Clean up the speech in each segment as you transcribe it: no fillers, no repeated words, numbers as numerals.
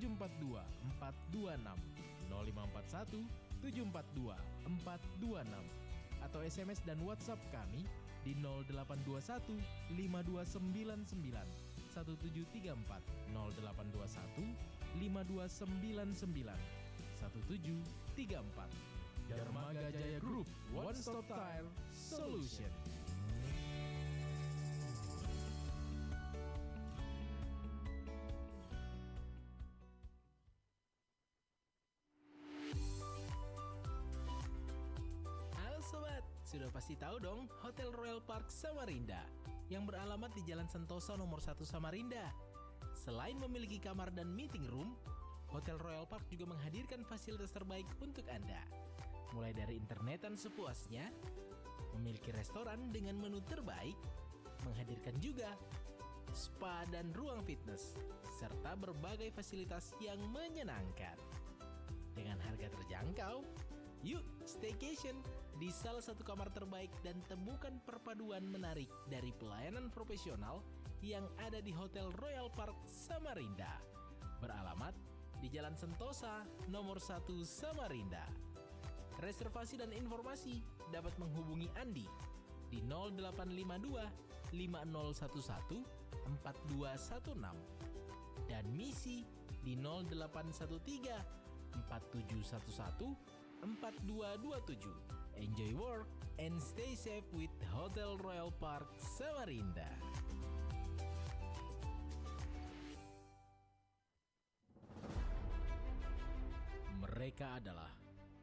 742 426, 0541 742 426, atau SMS dan WhatsApp kami di 0821 5299 1734, 0821 5299 1734. Dermaga Jaya Group, One Stop Tire Solution. Sudah pasti tahu dong Hotel Royal Park Samarinda yang beralamat di Jalan Sentosa nomor 1 Samarinda. Selain memiliki kamar dan meeting room, Hotel Royal Park juga menghadirkan fasilitas terbaik untuk Anda. Mulai dari internetan sepuasnya, memiliki restoran dengan menu terbaik, menghadirkan juga spa dan ruang fitness, serta berbagai fasilitas yang menyenangkan. Dengan harga terjangkau, yuk staycation di salah satu kamar terbaik dan temukan perpaduan menarik dari pelayanan profesional yang ada di Hotel Royal Park Samarinda. Beralamat di Jalan Sentosa nomor 1 Samarinda. Reservasi dan informasi dapat menghubungi Andi di 0852 5011 4216 dan Misi di 0813 4711 4227. Enjoy work and stay safe with Hotel Royal Park Samarinda. Mereka adalah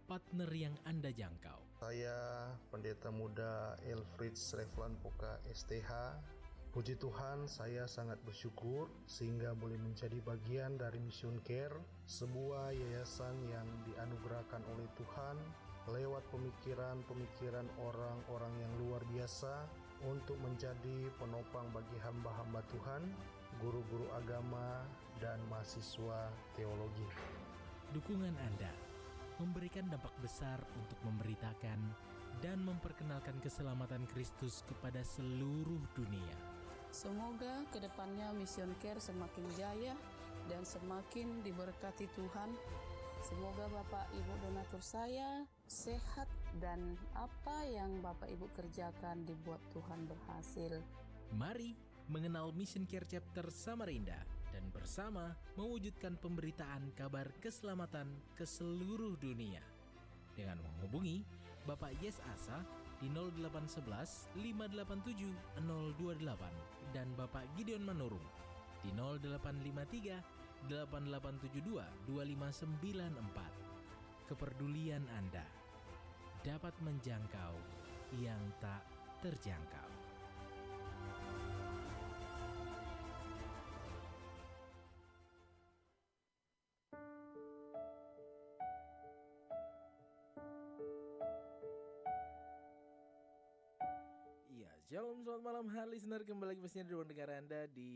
partner yang Anda jangkau. Saya Pendeta Muda Elfried Revlan Poka STH. Puji Tuhan, saya sangat bersyukur sehingga boleh menjadi bagian dari Mission Care, sebuah yayasan yang dianugerahkan oleh Tuhan lewat pemikiran-pemikiran orang-orang yang luar biasa untuk menjadi penopang bagi hamba-hamba Tuhan, guru-guru agama, dan mahasiswa teologi. Dukungan Anda memberikan dampak besar untuk memberitakan dan memperkenalkan keselamatan Kristus kepada seluruh dunia. Semoga kedepannya Mission Care semakin jaya dan semakin diberkati Tuhan. Semoga Bapak Ibu donatur saya sehat dan apa yang Bapak Ibu kerjakan dibuat Tuhan berhasil. Mari mengenal Mission Care Chapter Samarinda dan bersama mewujudkan pemberitaan kabar keselamatan ke seluruh dunia. Dengan menghubungi Bapak Yes Asa di 0811 587 028 dan Bapak Gideon Manurung di 0853 8872 2594. Kepedulian Anda dapat menjangkau yang tak terjangkau. Shalom, selamat malam hai listener, kembali lagi pastinya di ruang dengar Anda di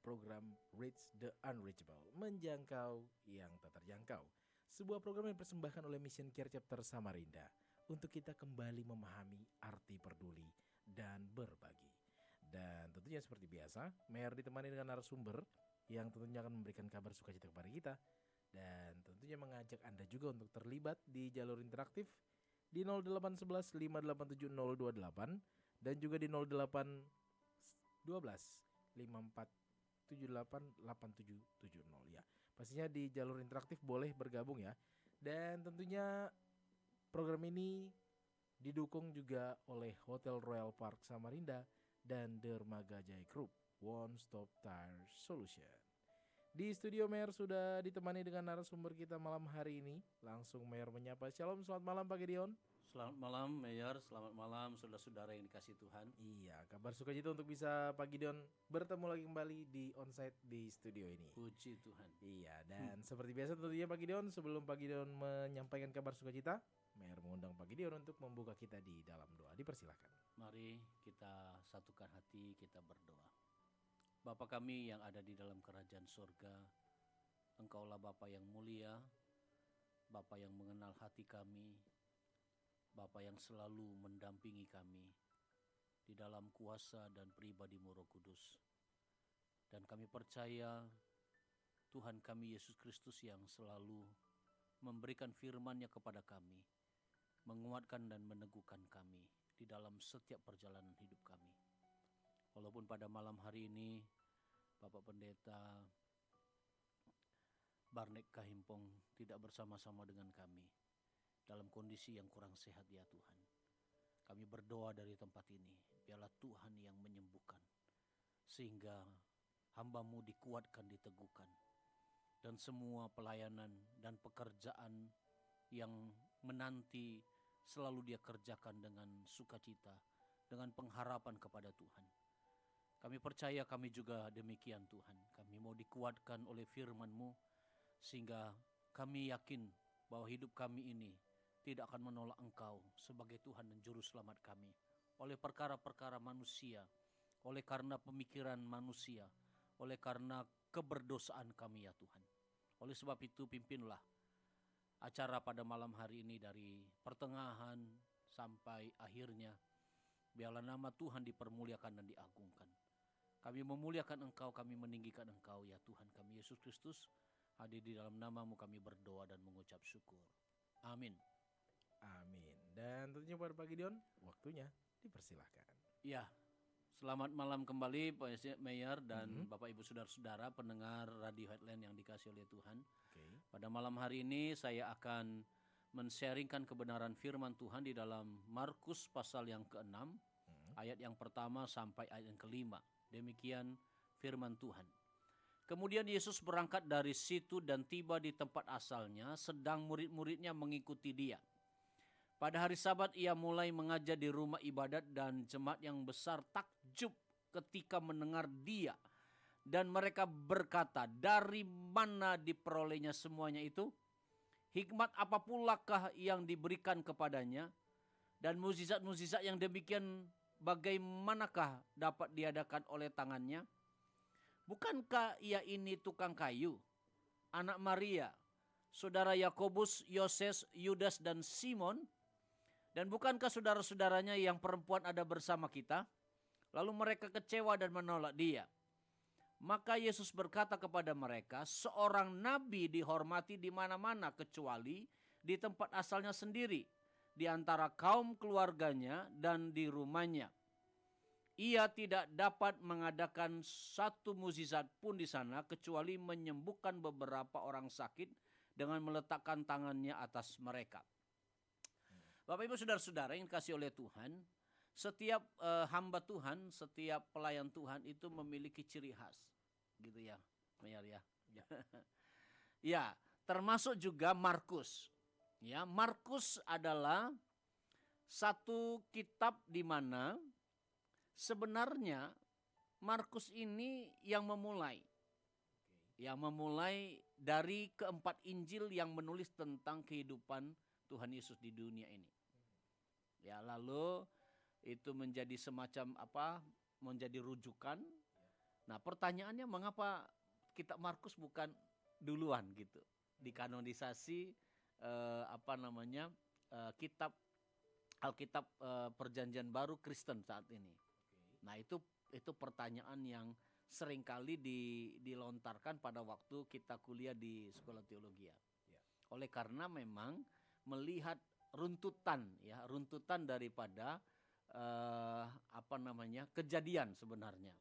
program Reach the Unreachable, menjangkau yang tak terjangkau. Sebuah program yang dipersembahkan oleh Mission Care Chapter Samarinda untuk kita kembali memahami arti peduli dan berbagi. Dan tentunya seperti biasa, Mer ditemani dengan narasumber yang tentunya akan memberikan kabar sukacita kepada kita. Dan tentunya mengajak Anda juga untuk terlibat di jalur interaktif di 0811 587 028 dan juga di 0812 5478 8770 ya. Pastinya di jalur interaktif boleh bergabung ya. Dan tentunya program ini didukung juga oleh Hotel Royal Park Samarinda dan Dermaga Jaya Group, One Stop Tire Solution. Di studio Mayor sudah ditemani dengan narasumber kita malam hari ini. Langsung Mayor menyapa. Shalom, selamat malam Pak Gideon. Selamat malam Mayor, selamat malam saudara-saudara yang dikasih Tuhan. Iya, kabar sukacita untuk bisa Pak Gideon bertemu lagi kembali di onsite di studio ini. Puji Tuhan. Iya, dan seperti biasa tentunya Pak Gideon, sebelum Pak Gideon menyampaikan kabar sukacita, Mayor mengundang Pak Gideon untuk membuka kita di dalam doa. Dipersilakan. Mari kita satukan hati, kita berdoa. Bapa kami yang ada di dalam kerajaan surga, Engkaulah Bapa yang mulia, Bapa yang mengenal hati kami, Bapa yang selalu mendampingi kami di dalam kuasa dan pribadi-Mu Roh Kudus. Dan kami percaya Tuhan kami Yesus Kristus yang selalu memberikan firman-Nya kepada kami, menguatkan dan meneguhkan kami di dalam setiap perjalanan hidup kami. Walaupun pada malam hari ini Bapak Pendeta Barnek Kahimpong tidak bersama-sama dengan kami dalam kondisi yang kurang sehat ya Tuhan. Kami berdoa dari tempat ini, biarlah Tuhan yang menyembuhkan, sehingga hamba-Mu dikuatkan, diteguhkan, dan semua pelayanan dan pekerjaan yang menanti selalu Dia kerjakan dengan sukacita, dengan pengharapan kepada Tuhan. Kami percaya kami juga demikian Tuhan. Kami mau dikuatkan oleh firman-Mu, sehingga kami yakin bahwa hidup kami ini tidak akan menolak Engkau sebagai Tuhan dan Juru Selamat kami. Oleh perkara-perkara manusia, oleh karena pemikiran manusia, oleh karena keberdosaan kami ya Tuhan. Oleh sebab itu pimpinlah acara pada malam hari ini dari pertengahan sampai akhirnya. Biarlah nama Tuhan dipermuliakan dan diagungkan. Kami memuliakan Engkau, kami meninggikan Engkau ya Tuhan kami Yesus Kristus. Hadir di dalam nama-Mu kami berdoa dan mengucap syukur. Amin. Amin. Dan tentunya pada pagi Dion, waktunya dipersilahkan. Ya, selamat malam kembali Pak Mayor dan Bapak Ibu Saudara-saudara pendengar Radio Headline yang dikasihi oleh Tuhan. Pada malam hari ini saya akan men-sharingkan kebenaran firman Tuhan di dalam Markus pasal yang ke-6, ayat yang pertama sampai ayat yang ke-5. Demikian firman Tuhan. Kemudian Yesus berangkat dari situ dan tiba di tempat asalnya, sedang murid-muridnya mengikuti Dia. Pada hari Sabat Ia mulai mengajar di rumah ibadat dan jemaat yang besar takjub ketika mendengar Dia. Dan mereka berkata, dari mana diperolehnya semuanya itu? Hikmat apa pulakah yang diberikan kepadanya? Dan mukjizat-mukjizat yang demikian bagaimanakah dapat diadakan oleh tangannya? Bukankah Ia ini tukang kayu, anak Maria, saudara Yakobus, Yoses, Yudas dan Simon? Dan bukankah saudara-saudaranya yang perempuan ada bersama kita? Lalu mereka kecewa dan menolak Dia. Maka Yesus berkata kepada mereka, seorang nabi dihormati di mana-mana kecuali di tempat asalnya sendiri, di antara kaum keluarganya dan di rumahnya. Ia tidak dapat mengadakan satu mukjizat pun di sana kecuali menyembuhkan beberapa orang sakit dengan meletakkan tangannya atas mereka. Bapak Ibu Saudara-saudara yang dikasihi oleh Tuhan, setiap hamba Tuhan, setiap pelayan Tuhan itu memiliki ciri khas, gitu ya, Mayor ya. Ya, termasuk juga Markus. Ya, Markus adalah satu kitab di mana sebenarnya Markus ini yang memulai. Yang memulai dari keempat Injil yang menulis tentang kehidupan Tuhan Yesus di dunia ini. Ya, lalu itu menjadi semacam menjadi rujukan. Nah, pertanyaannya mengapa kitab Markus bukan duluan gitu dikanonisasi kitab Alkitab Perjanjian Baru Kristen saat ini. Nah, itu pertanyaan yang seringkali dilontarkan pada waktu kita kuliah di sekolah teologi. Oleh karena memang melihat runtutan daripada kejadian sebenarnya.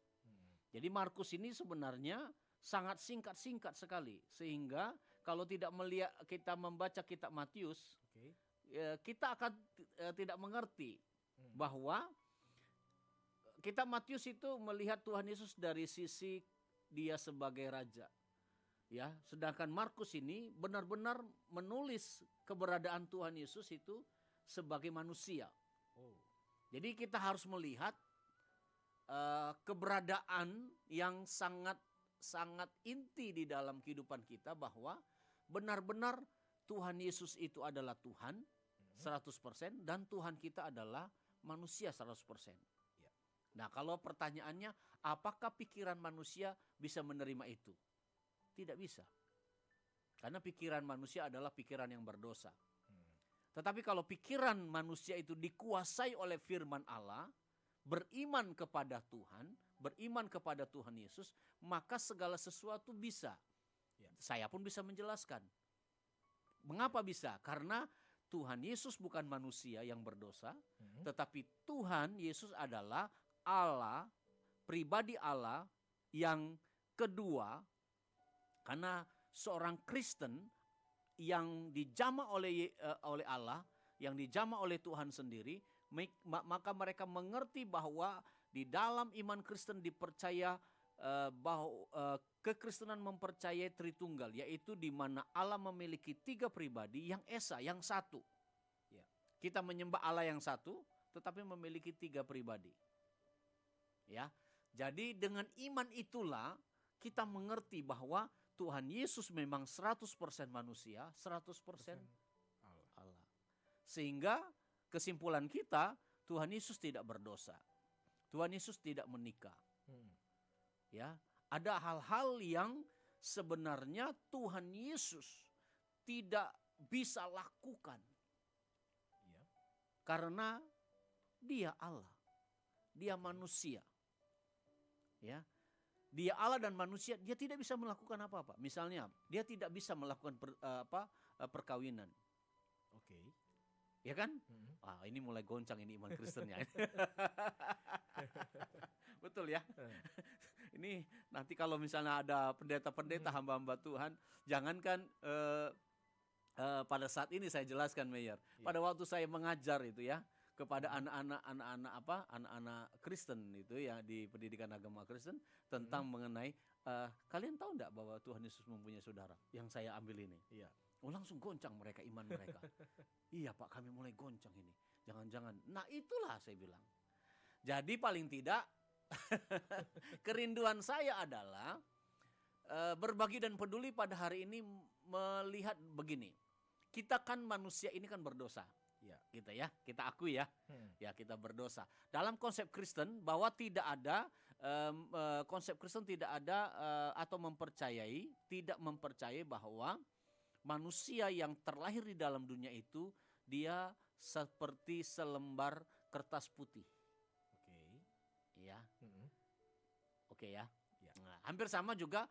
Jadi Markus ini sebenarnya sangat singkat sekali, sehingga kalau tidak kita membaca kitab Matius, kita akan tidak mengerti bahwa kitab Matius itu melihat Tuhan Yesus dari sisi Dia sebagai raja. Ya, sedangkan Markus ini benar-benar menulis keberadaan Tuhan Yesus itu sebagai manusia. Jadi kita harus melihat keberadaan yang sangat inti di dalam kehidupan kita, bahwa benar-benar Tuhan Yesus itu adalah Tuhan 100% dan Tuhan kita adalah manusia 100%. Nah, kalau pertanyaannya, apakah pikiran manusia bisa menerima itu? Tidak bisa. Karena pikiran manusia adalah pikiran yang berdosa. Tetapi kalau pikiran manusia itu dikuasai oleh firman Allah, beriman kepada Tuhan, beriman kepada Tuhan Yesus, maka segala sesuatu bisa. Ya. Saya pun bisa menjelaskan. Mengapa bisa? Karena Tuhan Yesus bukan manusia yang berdosa, tetapi Tuhan Yesus adalah Allah, pribadi Allah yang kedua. Karena seorang Kristen yang dijamah oleh Allah, yang dijamah oleh Tuhan sendiri, maka mereka mengerti bahwa di dalam iman Kristen dipercaya bahwa kekristenan mempercayai Tritunggal, yaitu di mana Allah memiliki 3 pribadi yang esa, yang satu. Ya. Kita menyembah Allah yang satu, tetapi memiliki 3 pribadi. Ya, jadi dengan iman itulah kita mengerti bahwa Tuhan Yesus memang 100% manusia, 100% Allah. Sehingga kesimpulan kita, Tuhan Yesus tidak berdosa. Tuhan Yesus tidak menikah. Ya, ada hal-hal yang sebenarnya Tuhan Yesus tidak bisa lakukan. Ya. Karena Dia Allah. Dia manusia. Ya. Dia Allah dan manusia, dia tidak bisa melakukan apa-apa. Misalnya, dia tidak bisa melakukan perkawinan. Oke. Ya kan? Ini mulai goncang ini iman Kristennya. Betul ya? Ini nanti kalau misalnya ada pendeta-pendeta hamba-hamba Tuhan, jangankan pada saat ini saya jelaskan, Mayor. Pada waktu saya mengajar itu ya, kepada anak-anak Kristen itu ya, di pendidikan agama Kristen tentang mengenai kalian tahu enggak bahwa Tuhan Yesus mempunyai saudara? Yang saya ambil ini. Iya. Langsung goncang mereka, iman mereka. Iya Pak, kami mulai goncang ini. Jangan-jangan. Nah itulah saya bilang. Jadi paling tidak kerinduan saya adalah berbagi dan peduli pada hari ini melihat begini. Kita kan manusia ini kan berdosa. Ya, kita akui ya. Ya, kita berdosa. Dalam konsep Kristen bahwa tidak ada konsep Kristen tidak ada atau tidak mempercayai bahwa manusia yang terlahir di dalam dunia itu dia seperti selembar kertas putih. Oke. Ya. Oke ya. Nah, hampir sama juga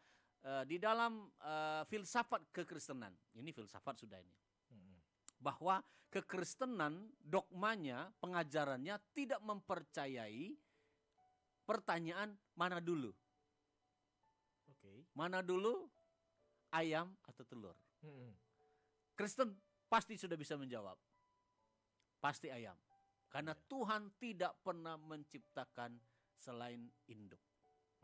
di dalam filsafat kekristenan. Ini filsafat sudah ini. Bahwa kekristenan, dogmanya, pengajarannya tidak mempercayai pertanyaan mana dulu. Oke. Mana dulu, ayam atau telur? Kristen pasti sudah bisa menjawab. Pasti ayam. Karena Tuhan tidak pernah menciptakan selain induk.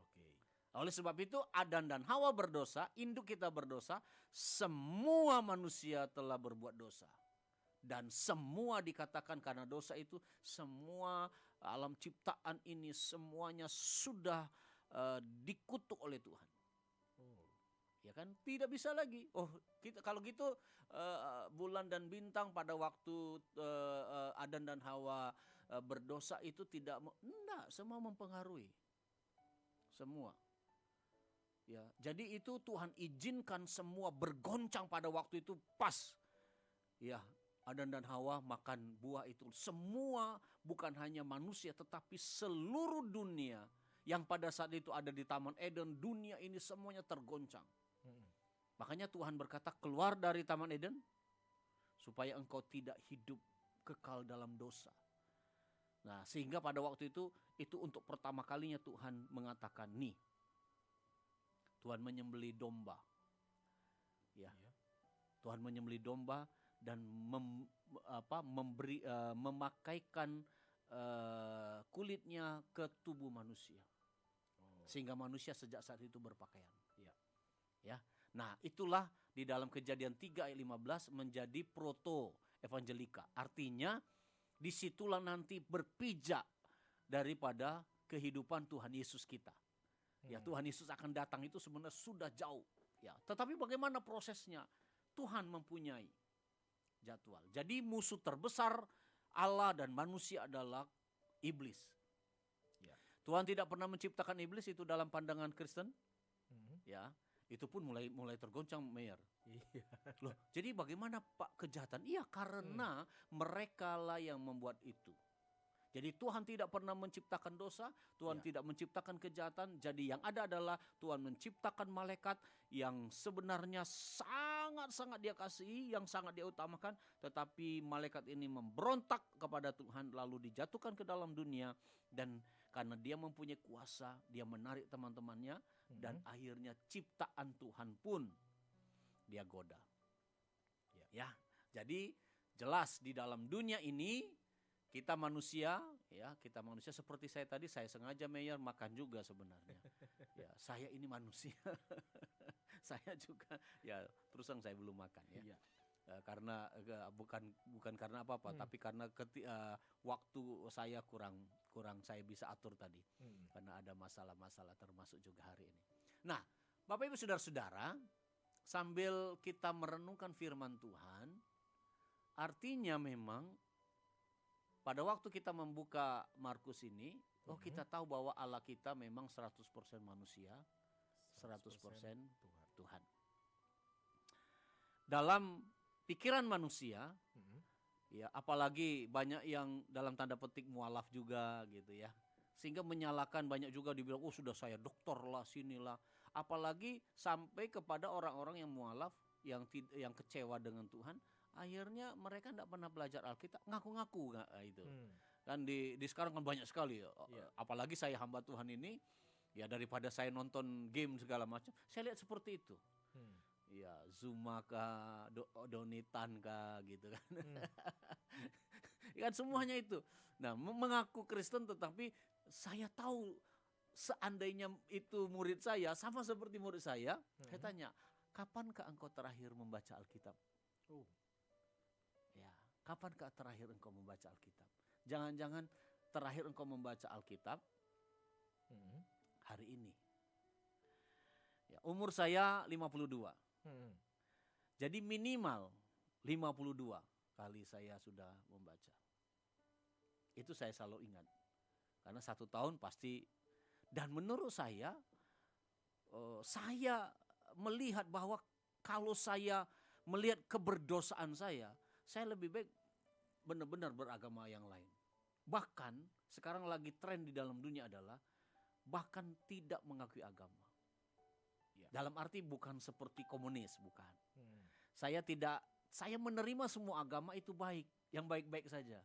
Oke. Oleh sebab itu Adan dan Hawa berdosa, induk kita berdosa, semua manusia telah berbuat dosa. Dan semua dikatakan karena dosa itu, semua alam ciptaan ini semuanya sudah dikutuk oleh Tuhan. Ya kan, tidak bisa lagi. Kalau gitu bulan dan bintang pada waktu Adan dan Hawa berdosa itu enggak, semua mempengaruhi. Semua. Ya, jadi itu Tuhan izinkan semua bergoncang pada waktu itu pas. Ya, Adan dan Hawa makan buah itu. Semua, bukan hanya manusia tetapi seluruh dunia yang pada saat itu ada di Taman Eden, dunia ini semuanya tergoncang. Makanya Tuhan berkata, keluar dari Taman Eden supaya engkau tidak hidup kekal dalam dosa. Nah, sehingga pada waktu itu untuk pertama kalinya Tuhan mengatakan, nih, Tuhan menyembelih domba. Ya. Tuhan menyembelih domba dan memakaikan kulitnya ke tubuh manusia. Sehingga manusia sejak saat itu berpakaian. Ya. Nah, itulah di dalam Kejadian 3 ayat 15 menjadi proto evangelika. Artinya disitulah nanti berpijak daripada kehidupan Tuhan Yesus kita. Ya, Tuhan Yesus akan datang itu sebenarnya sudah jauh. Ya, tetapi bagaimana prosesnya? Tuhan mempunyai jadwal. Jadi musuh terbesar Allah dan manusia adalah iblis. Ya. Tuhan tidak pernah menciptakan iblis, itu dalam pandangan Kristen. Ya, itu pun mulai tergoncang, Mayor. Loh, jadi bagaimana Pak kejahatan? Iya, karena mereka lah yang membuat itu. Jadi Tuhan tidak pernah menciptakan dosa, Tuhan tidak menciptakan kejahatan. Jadi yang ada adalah Tuhan menciptakan malaikat yang sebenarnya sangat-sangat Dia kasihi, yang sangat Dia utamakan. Tetapi malaikat ini memberontak kepada Tuhan lalu dijatuhkan ke dalam dunia. Dan karena dia mempunyai kuasa, dia menarik teman-temannya. Dan akhirnya ciptaan Tuhan pun dia goda. Ya, jadi jelas di dalam dunia ini kita manusia, ya kita manusia seperti saya tadi, saya sengaja Mayor makan juga sebenarnya. Ya, saya ini manusia, saya juga, ya terus terang saya belum makan ya. Karena bukan karena apa-apa, tapi karena waktu saya kurang saya bisa atur tadi, karena ada masalah-masalah termasuk juga hari ini. Nah, Bapak Ibu Saudara-saudara, sambil kita merenungkan firman Tuhan, artinya memang pada waktu kita membuka Markus ini, kita tahu bahwa Allah kita memang 100% manusia, 100% Tuhan. Dalam pikiran manusia, ya apalagi banyak yang dalam tanda petik mualaf juga gitu ya. Sehingga menyalahkan, banyak juga dibilang, sudah saya doktor lah, sinilah. Apalagi sampai kepada orang-orang yang mualaf, yang kecewa dengan Tuhan. Akhirnya mereka tidak pernah belajar Alkitab, ngaku-ngaku itu. Kan di sekarang kan banyak sekali ya. Apalagi saya hamba Tuhan ini, ya daripada saya nonton game segala macam, saya lihat seperti itu. Ya Zuma kah, Donitan kah gitu kan. Kan semuanya itu. Nah, mengaku Kristen tetapi saya tahu seandainya itu murid saya, sama seperti murid saya tanya, kapankah engkau terakhir membaca Alkitab? Ya, kapankah terakhir engkau membaca Alkitab? Jangan-jangan terakhir engkau membaca Alkitab hari ini. Ya, umur saya 52. Jadi minimal 52 kali saya sudah membaca. Itu saya selalu ingat. Karena 1 tahun pasti. Dan menurut saya melihat bahwa kalau saya melihat keberdosaan saya lebih baik benar-benar beragama yang lain. Bahkan sekarang lagi tren di dalam dunia adalah bahkan tidak mengakui agama. Dalam arti bukan seperti komunis, bukan. Saya menerima semua agama itu baik, yang baik-baik saja.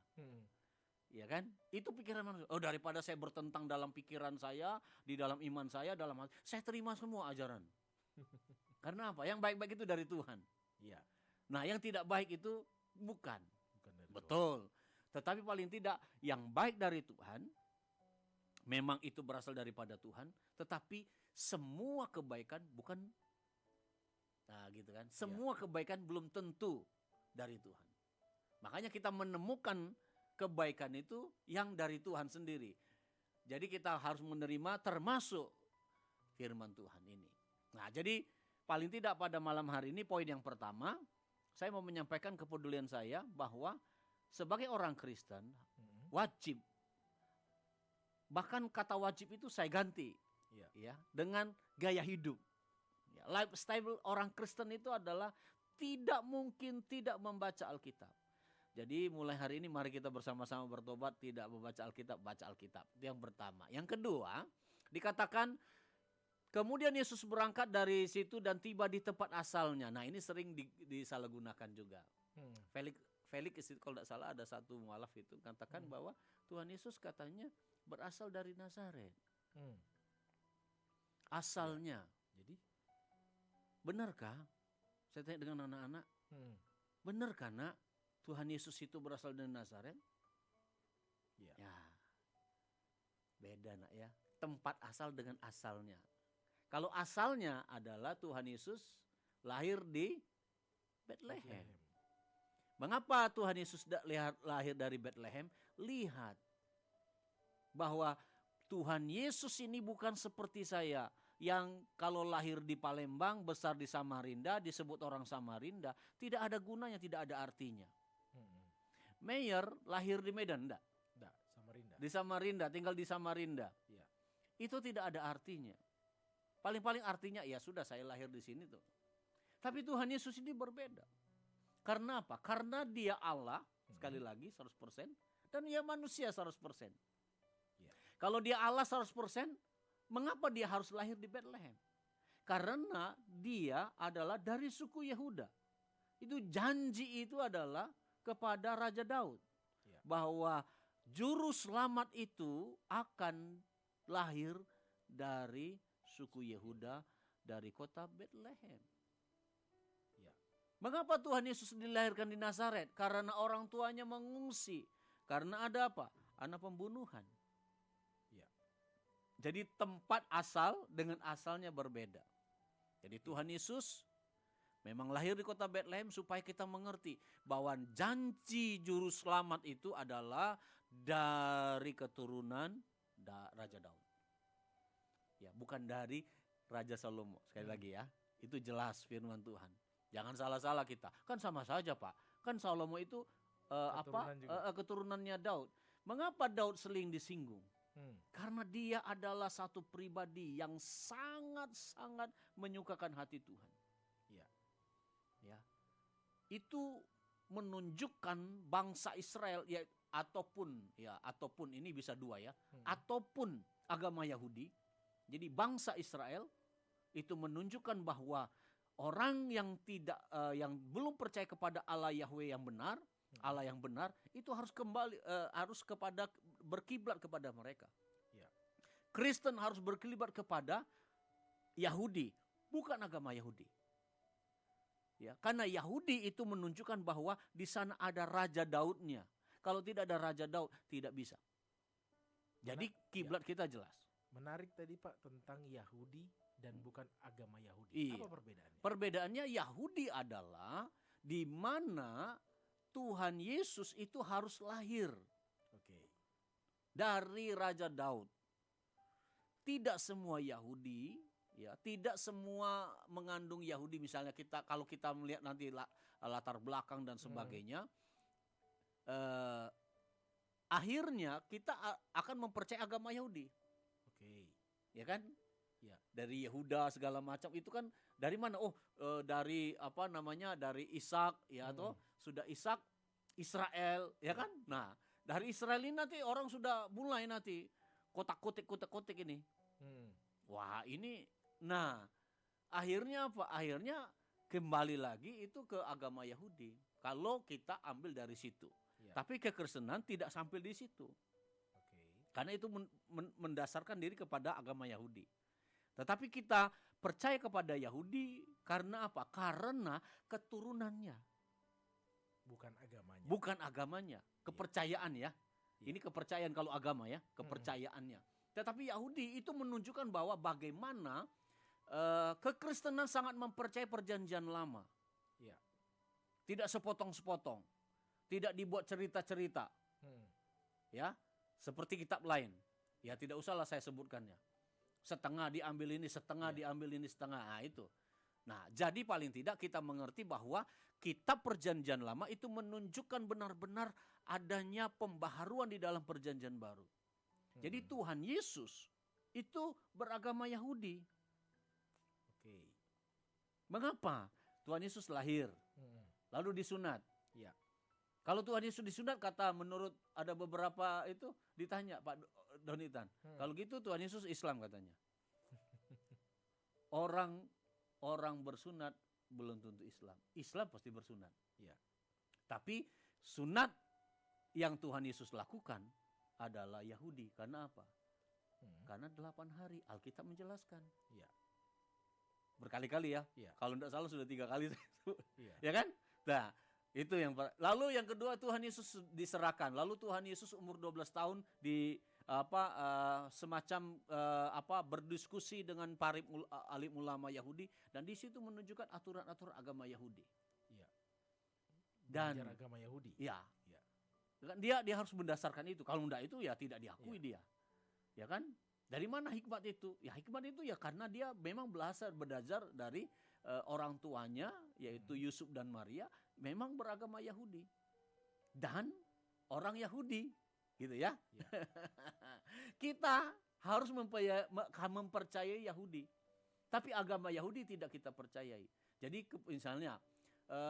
Ya kan? Itu pikiran manusia. Daripada saya bertentang dalam pikiran saya, di dalam iman saya, saya terima semua ajaran. Karena apa? Yang baik-baik itu dari Tuhan. Nah, yang tidak baik itu bukan. Betul. Tetapi paling tidak yang baik dari Tuhan, memang itu berasal daripada Tuhan, tetapi semua kebaikan bukan, nah gitu kan, semua kebaikan belum tentu dari Tuhan. Makanya kita menemukan kebaikan itu yang dari Tuhan sendiri. Jadi kita harus menerima termasuk firman Tuhan ini. Nah, jadi paling tidak pada malam hari ini poin yang pertama, saya mau menyampaikan kepedulian saya bahwa sebagai orang Kristen wajib, bahkan kata wajib itu saya ganti ya dengan gaya hidup. Lifestyle orang Kristen itu adalah tidak mungkin tidak membaca Alkitab. Jadi mulai hari ini mari kita bersama-sama bertobat, tidak membaca Alkitab, baca Alkitab. Itu yang pertama. Yang kedua, dikatakan kemudian Yesus berangkat dari situ dan tiba di tempat asalnya. Nah, ini sering disalahgunakan juga. Felix kalau tidak salah ada satu mualaf itu katakan bahwa Tuhan Yesus katanya berasal dari Nazaret. Asalnya. Jadi benarkah? Saya tanya dengan anak-anak. Benarkah nak Tuhan Yesus itu berasal dari Nazaret? Ya. Beda nak ya. Tempat asal dengan asalnya. Kalau asalnya adalah Tuhan Yesus lahir di Bethlehem. Mengapa Tuhan Yesus lahir dari Bethlehem? Lihat bahwa Tuhan Yesus ini bukan seperti saya yang kalau lahir di Palembang, besar di Samarinda, disebut orang Samarinda, tidak ada gunanya, tidak ada artinya. Mayor lahir di Medan, enggak? Samarinda. Di Samarinda, tinggal di Samarinda. Ya. Itu tidak ada artinya. Paling-paling artinya ya sudah saya lahir di sini tuh. Tapi Tuhan Yesus ini berbeda. Karena apa? Karena Dia Allah, sekali lagi 100%, dan dia manusia 100%. Ya. Kalau dia Allah 100%, mengapa dia harus lahir di Bethlehem? Karena dia adalah dari suku Yehuda. Itu janji itu adalah kepada Raja Daud. Ya. Bahwa juru selamat itu akan lahir dari suku Yehuda, dari kota Bethlehem. Ya. Mengapa Tuhan Yesus dilahirkan di Nazaret? Karena orang tuanya mengungsi. Karena ada apa? Anak pembunuhan. Ya. Jadi tempat asal dengan asalnya berbeda. Jadi Tuhan Yesus memang lahir di kota Bethlehem supaya kita mengerti bahwa janji juru selamat itu adalah dari keturunan Raja Daud. Ya, bukan dari Raja Salomo. Sekali lagi ya, itu jelas firman Tuhan. Jangan salah-salah kita. Kan sama saja, Pak. Kan Salomo itu keturunannya Daud. Mengapa Daud sering disinggung? Karena dia adalah satu pribadi yang sangat-sangat menyukakan hati Tuhan. Ya. Itu menunjukkan bangsa Israel ataupun ini bisa dua ya, ataupun agama Yahudi. Jadi bangsa Israel itu menunjukkan bahwa orang yang yang belum percaya kepada Allah Yahweh yang benar, Allah yang benar itu harus kembali berkiblat kepada mereka. Ya. Kristen harus berkiblat kepada Yahudi, bukan agama Yahudi. Ya, karena Yahudi itu menunjukkan bahwa di sana ada Raja Daudnya. Kalau tidak ada Raja Daud, tidak bisa. Jadi kiblat kita jelas. Menarik tadi Pak tentang Yahudi dan bukan agama Yahudi. Iya. Apa perbedaannya? Perbedaannya Yahudi adalah di mana Tuhan Yesus itu harus lahir Oke. dari Raja Daud. Tidak semua Yahudi, ya, tidak semua mengandung Yahudi. Misalnya kalau kita melihat nanti latar belakang dan sebagainya, akhirnya kita akan mempercayai agama Yahudi. Oke. Ya kan? Ya. Dari Yehuda segala macam itu kan dari mana? Dari dari Ishak ya, atau sudah Ishak Israel ya kan? Nah, dari Israel ini nanti orang sudah mulai nanti kotak-kotik ini. Wah, ini akhirnya apa? Akhirnya kembali lagi itu ke agama Yahudi. Kalau kita ambil dari situ. Ya. Tapi kekristenan tidak sampai di situ. Oke. Karena itu mendasarkan diri kepada agama Yahudi. Tetapi kita percaya kepada Yahudi karena apa? Karena keturunannya. Bukan agamanya. Bukan agamanya. Kepercayaan ya. Ini kepercayaan kalau agama ya. Kepercayaannya. Tetapi Yahudi itu menunjukkan bahwa bagaimana kekristenan sangat mempercayai perjanjian lama. Ya. Tidak sepotong-sepotong. Tidak dibuat cerita-cerita. Ya. Seperti kitab lain. Ya tidak usahlah saya sebutkannya. Setengah diambil ini, setengah diambil ini, setengah. Nah itu. Nah jadi paling tidak kita mengerti bahwa kitab perjanjian lama itu menunjukkan benar-benar adanya pembaharuan di dalam perjanjian baru. Jadi Tuhan Yesus itu beragama Yahudi. Oke. Mengapa? Tuhan Yesus lahir, lalu disunat. Ya. Kalau Tuhan Yesus disunat, kata menurut ada beberapa itu ditanya Pak Donitan. Kalau gitu Tuhan Yesus Islam katanya. Orang bersunat belum tentu Islam. Islam pasti bersunat. Ya. Tapi sunat yang Tuhan Yesus lakukan adalah Yahudi. Karena apa? Karena 8 hari Alkitab menjelaskan. Ya. Berkali-kali ya. Ya. Kalau tidak salah sudah 3 kali. Iya. Ya kan? Nah, itu lalu yang kedua Tuhan Yesus diserahkan. Lalu Tuhan Yesus umur 12 tahun di semacam berdiskusi dengan para alim ulama Yahudi, dan di situ menunjukkan aturan-aturan agama Yahudi. Iya. Dan Belajar agama Yahudi. Ya. Ya. Dia harus mendasarkan itu. Kalau enggak itu ya tidak diakui dia. Ya kan? Dari mana hikmat itu? Ya hikmat itu ya karena dia memang belajar dari orang tuanya yaitu Yusuf dan Maria memang beragama Yahudi. Dan orang Yahudi gitu ya. Kita harus mempercayai Yahudi. Tapi agama Yahudi tidak kita percayai. Jadi misalnya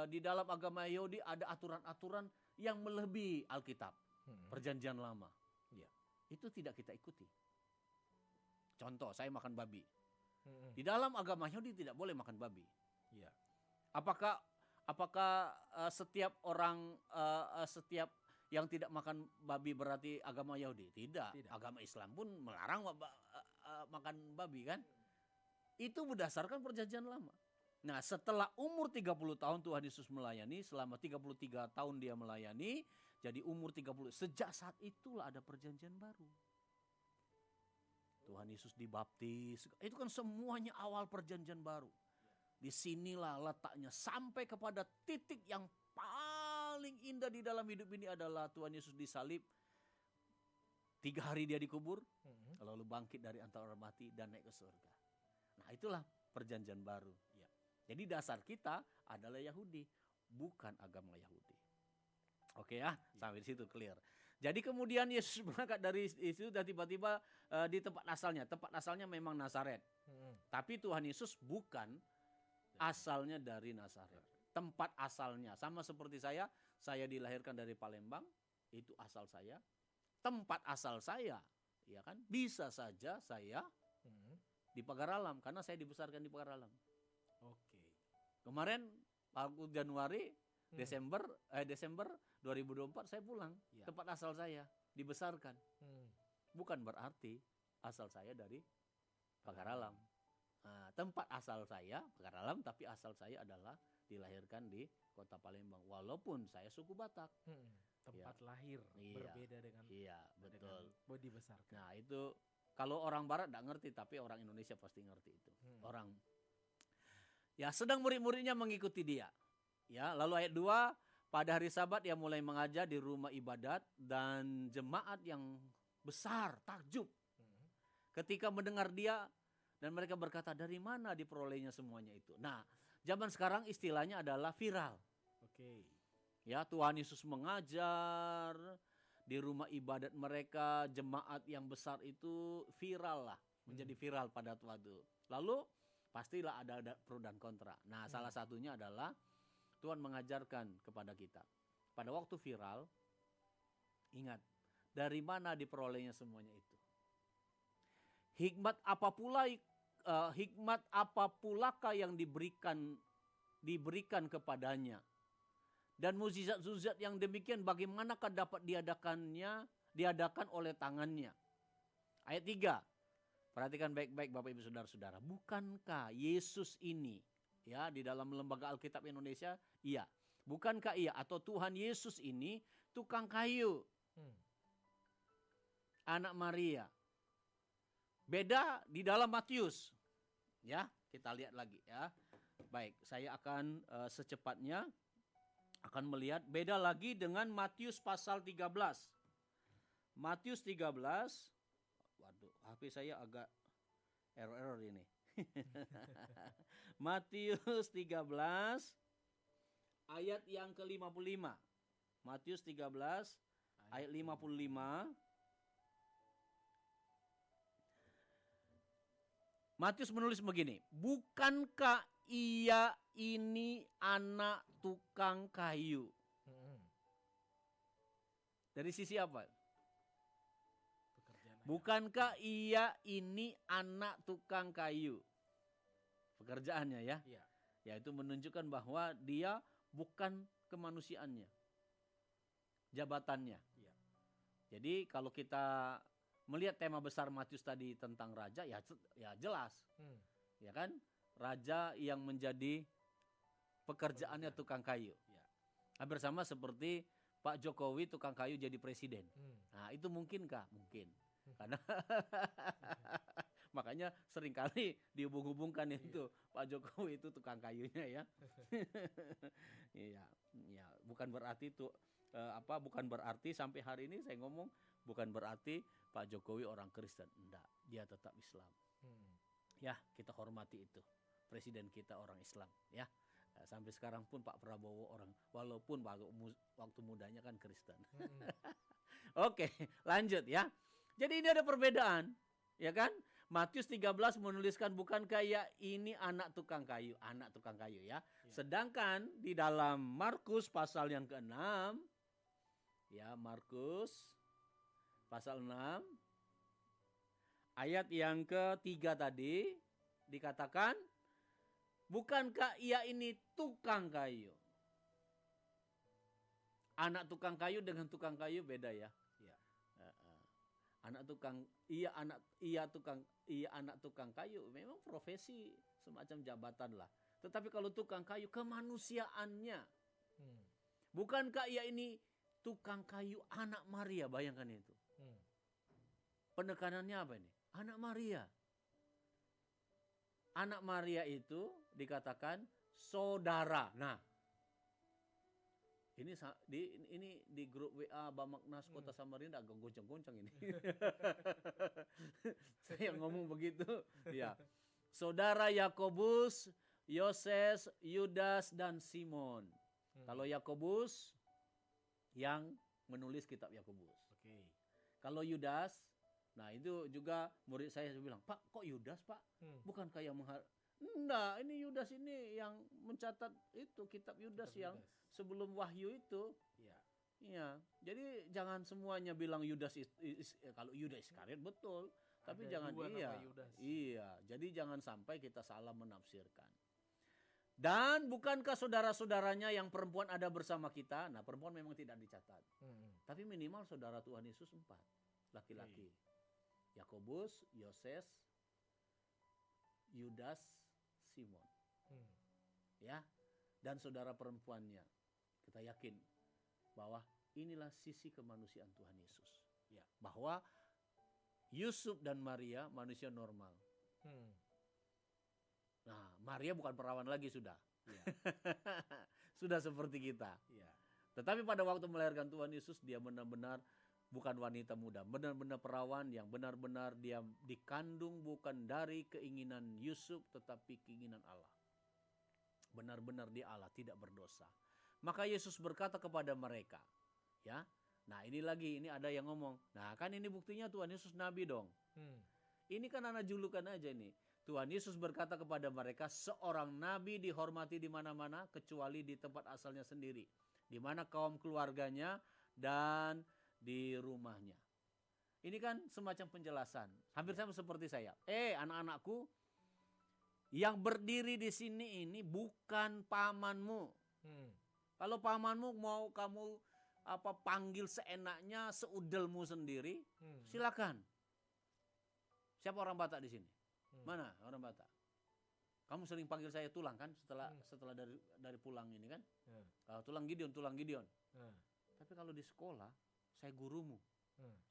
di dalam agama Yahudi ada aturan-aturan yang melebihi Alkitab. Perjanjian lama. Iya. Itu tidak kita ikuti. Contoh, saya makan babi. Mm-mm. Di dalam agama Yahudi tidak boleh makan babi. Iya. Apakah setiap orang setiap yang tidak makan babi berarti agama Yahudi? Tidak. Tidak. Agama Islam pun melarang makan babi kan? Itu berdasarkan perjanjian lama. Nah, setelah umur 30 tahun Tuhan Yesus melayani, selama 33 tahun dia melayani, jadi umur 30. Sejak saat itulah ada perjanjian baru. Tuhan Yesus dibaptis. Itu kan semuanya awal perjanjian baru. Disinilah letaknya sampai kepada titik yang paling indah di dalam hidup ini adalah Tuhan Yesus disalib. 3 hari dia dikubur, lalu bangkit dari antara orang mati dan naik ke surga. Nah, itulah perjanjian baru. Ya. Jadi dasar kita adalah Yahudi, bukan agama Yahudi. Oke ya, sampai di situ clear. Jadi kemudian Yesus berangkat dari itu dan tiba-tiba di tempat asalnya. Tempat asalnya memang Nazaret. Tapi Tuhan Yesus bukan asalnya dari Nazaret. Tempat asalnya sama seperti saya dilahirkan dari Palembang, itu asal saya. Tempat asal saya, ya kan? Bisa saja saya di Pagar Alam karena saya dibesarkan di Pagar Alam. Oke. Kemarin aku Januari, Desember 2024 saya pulang. Ya. Tempat asal saya dibesarkan. Bukan berarti asal saya dari Pagar Alam. Nah, tempat asal saya Pagar Alam, tapi asal saya adalah dilahirkan di Kota Palembang. Walaupun saya suku Batak. Tempat lahir berbeda dengan betul. Dibesarkan. Nah, itu kalau orang Barat tidak ngerti, tapi orang Indonesia pasti ngerti itu. Orang ya sedang murid-muridnya mengikuti dia. Ya, lalu ayat 2, pada hari Sabat ia mulai mengajar di rumah ibadat dan jemaat yang besar takjub ketika mendengar dia dan mereka berkata, dari mana diperolehnya semuanya itu. Nah, zaman sekarang istilahnya adalah viral. Oke. Ya, Tuhan Yesus mengajar di rumah ibadat mereka, jemaat yang besar itu viral lah, menjadi viral pada waktu itu. Lalu pastilah ada pro dan kontra. Nah, salah satunya adalah Tuhan mengajarkan kepada kita. Pada waktu viral, ingat, dari mana diperolehnya semuanya itu. Hikmat apa pulakah yang diberikan kepadanya. Dan mukjizat-mukjizat yang demikian bagaimanakah dapat diadakan oleh tangannya. Ayat 3. Perhatikan baik-baik Bapak Ibu Saudara-saudara. Bukankah Yesus ini, ya, di dalam lembaga Alkitab Indonesia, iya. Bukankah ia atau Tuhan Yesus ini tukang kayu? Anak Maria. Beda di dalam Matius. Ya, kita lihat lagi ya. Baik, saya akan secepatnya akan melihat beda lagi dengan Matius pasal 13. Matius 13. Waduh, HP saya agak error ini. Matius 13 ayat yang ke-55. Matius 13 ayat 55. Matius menulis begini, bukankah ia ini anak tukang kayu? Dari sisi apa? Bukankah ia ini anak tukang kayu? Pekerjaannya ya. Iya. Yaitu menunjukkan bahwa dia bukan kemanusiaannya, jabatannya. Iya. Jadi kalau kita melihat tema besar Matius tadi tentang raja, ya jelas. Ya kan? Raja yang menjadi pekerjaannya tukang kayu. Ya. Hampir sama seperti Pak Jokowi tukang kayu jadi presiden. Nah, itu mungkinkah? Mungkin. Karena makanya seringkali dihubung-hubungkan itu Pak Jokowi itu tukang kayunya ya. Iya, ya, bukan berarti itu bukan berarti sampai hari ini saya ngomong bukan berarti Pak Jokowi orang Kristen. Enggak, dia tetap Islam. Ya, kita hormati itu. Presiden kita orang Islam ya. Sampai sekarang pun Pak Prabowo orang, walaupun waktu mudanya kan Kristen. Oke, lanjut ya. Jadi ini ada perbedaan, ya kan? Matius 13 menuliskan bukankah ya ini anak tukang kayu ya. Sedangkan di dalam Markus pasal yang ke-6 Ya, Markus pasal 6 ayat yang ketiga tadi dikatakan, bukankah ia ini tukang kayu? Anak tukang kayu dengan tukang kayu beda ya. Ya. Anak tukang anak tukang kayu memang profesi semacam jabatan lah. Tetapi kalau tukang kayu kemanusiaannya. Bukankah ia ini tukang kayu anak Maria, bayangkan itu. Penekanannya apa ini? Anak Maria. Anak Maria itu dikatakan saudara. Nah, ini di grup WA Bamaknas Kota Samarinda agak goncang-goncang ini. Saya ngomong begitu. Ya. Saudara Yakobus, Yoses, Yudas dan Simon. Kalau Yakobus yang menulis kitab Yakobus. Oke. Kalau Yudas, nah itu juga murid saya bilang, "Pak, kok Yudas, Pak? Bukankah yang Enggak, ini Yudas ini yang mencatat itu kitab Yudas yang sebelum Wahyu itu." Iya. Iya. Jadi jangan semuanya bilang Yudas kalau Yudas Iskariot betul, tapi Ada jangan dua iya. nama Yudas. Iya, jadi jangan sampai kita salah menafsirkan. Dan bukankah saudara-saudaranya yang perempuan ada bersama kita? Nah, perempuan memang tidak dicatat. Tapi minimal saudara Tuhan Yesus 4 laki-laki. Yakobus, Yoses, Yudas, Simon. Ya. Dan saudara perempuannya. Kita yakin bahwa inilah sisi kemanusiaan Tuhan Yesus. Ya. Bahwa Yusuf dan Maria manusia normal. Nah, Maria bukan perawan lagi sudah. Ya. Sudah seperti kita. Ya. Tetapi pada waktu melahirkan Tuhan Yesus, dia benar-benar bukan wanita muda, benar-benar perawan yang benar-benar dia dikandung bukan dari keinginan Yusuf, tetapi keinginan Allah. Benar-benar dia Allah, tidak berdosa. Maka Yesus berkata kepada mereka, ya. Nah, ini ada yang ngomong. Nah, kan ini buktinya Tuhan Yesus nabi dong. Ini kan anak julukan aja ini. Tuhan Yesus berkata kepada mereka, seorang nabi dihormati di mana-mana kecuali di tempat asalnya sendiri, di mana kaum keluarganya dan di rumahnya. Ini kan semacam penjelasan. Hampir sama seperti saya. Anak-anakku, yang berdiri di sini ini bukan pamanmu. Kalau pamanmu mau kamu panggil seenaknya, seudelmu sendiri, silakan. Siapa orang Batak di sini? Mana orang Batak? Kamu sering panggil saya tulang kan setelah dari pulang ini kan? Kalau tulang Gideon. Tapi kalau di sekolah saya gurumu.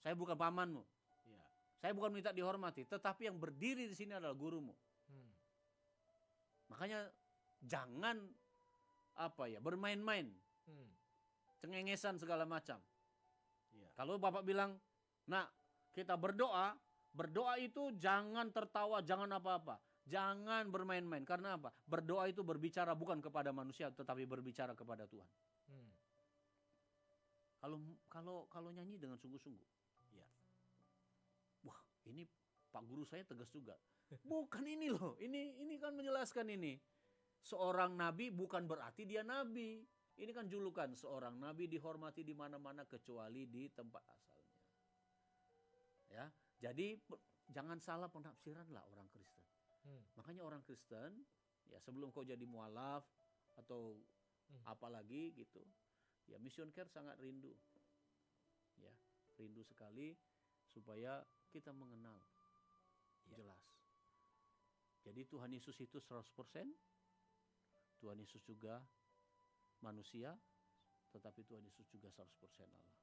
Saya bukan pamanmu. Ya. Saya bukan minta dihormati, tetapi yang berdiri di sini adalah gurumu. Makanya jangan bermain-main. Cengengesan segala macam. Ya. Kalau Bapak bilang, "Nak, kita berdoa itu jangan tertawa, jangan apa-apa. Jangan bermain-main." Karena apa? Berdoa itu berbicara bukan kepada manusia, tetapi berbicara kepada Tuhan. Kalau nyanyi dengan sungguh-sungguh. Ya. Wah, ini Pak Guru saya tegas juga. Bukan ini loh. Ini kan menjelaskan ini. Seorang nabi bukan berarti dia nabi. Ini kan julukan, seorang nabi dihormati di mana-mana kecuali di tempat asalnya. Ya. Jadi jangan salah penafsiran lah orang Kristen. Makanya orang Kristen, ya sebelum kau jadi mualaf atau apalagi gitu, ya Mission Care sangat rindu. Ya, rindu sekali supaya kita mengenal jelas. Jadi Tuhan Yesus itu 100%, Tuhan Yesus juga manusia, tetapi Tuhan Yesus juga 100% Allah.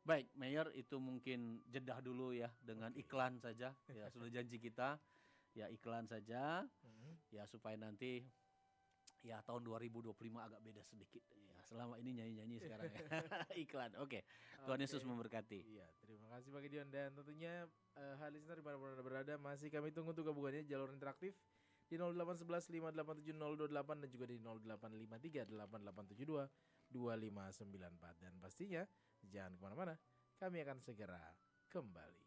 Baik, Mayor, itu mungkin jedah dulu ya dengan iklan saja. Ya, sudah janji kita. Ya, iklan saja. Ya, supaya nanti ya tahun 2025 agak beda sedikit. Ya, selama ini nyanyi-nyanyi sekarang ya. Iklan. Oke. Tuhan Yesus memberkati. Iya, terima kasih Pak Gideon, dan tentunya hal listener di mana-mana Anda berada, masih kami tunggu untuk gabungannya jalur interaktif di 0811 587 028 dan juga di 0853 8872 2594. Dan pastinya jangan kemana-mana, kami akan segera kembali.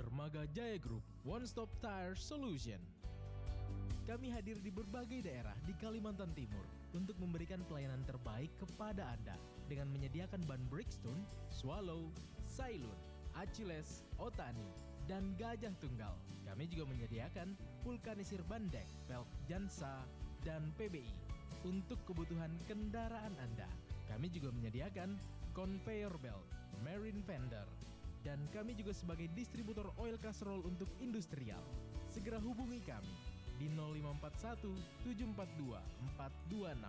Dermaga Jaya Group, One Stop Tire Solution. Kami hadir di berbagai daerah di Kalimantan Timur untuk memberikan pelayanan terbaik kepada Anda dengan menyediakan ban Bridgestone, Swallow, Sailun, Achilles, Otani, dan Gajah Tunggal. Kami juga menyediakan vulkanisir bandek, pelk Jansa, dan PBI untuk kebutuhan kendaraan Anda. Kami juga menyediakan conveyor belt, marine fender, dan kami juga sebagai distributor oil casserole untuk industrial. Segera hubungi kami di 0541 742 426,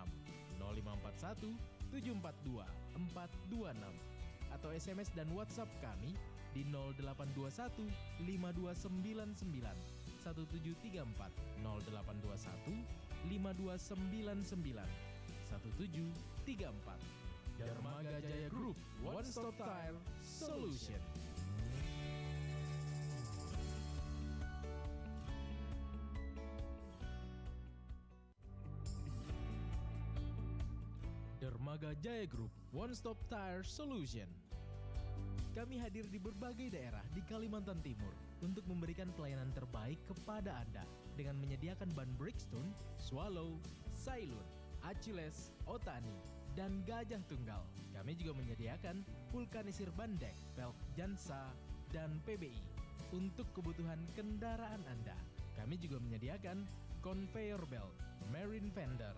0541 742 426, atau SMS dan WhatsApp kami di 0821 5299 1734, 0821 5299 1734. Dermaga Jaya Group, One Stop Tire Solution. Dermaga Jaya Group, One Stop Tire Solution. Kami hadir di berbagai daerah di Kalimantan Timur untuk memberikan pelayanan terbaik kepada Anda dengan menyediakan ban Bridgestone, Swallow, Sailun, Achilles, Otani, dan Gajah Tunggal. Kami juga menyediakan vulkanisir bandek, pelk Jansa, dan PBI untuk kebutuhan kendaraan Anda. Kami juga menyediakan conveyor belt, marine fender,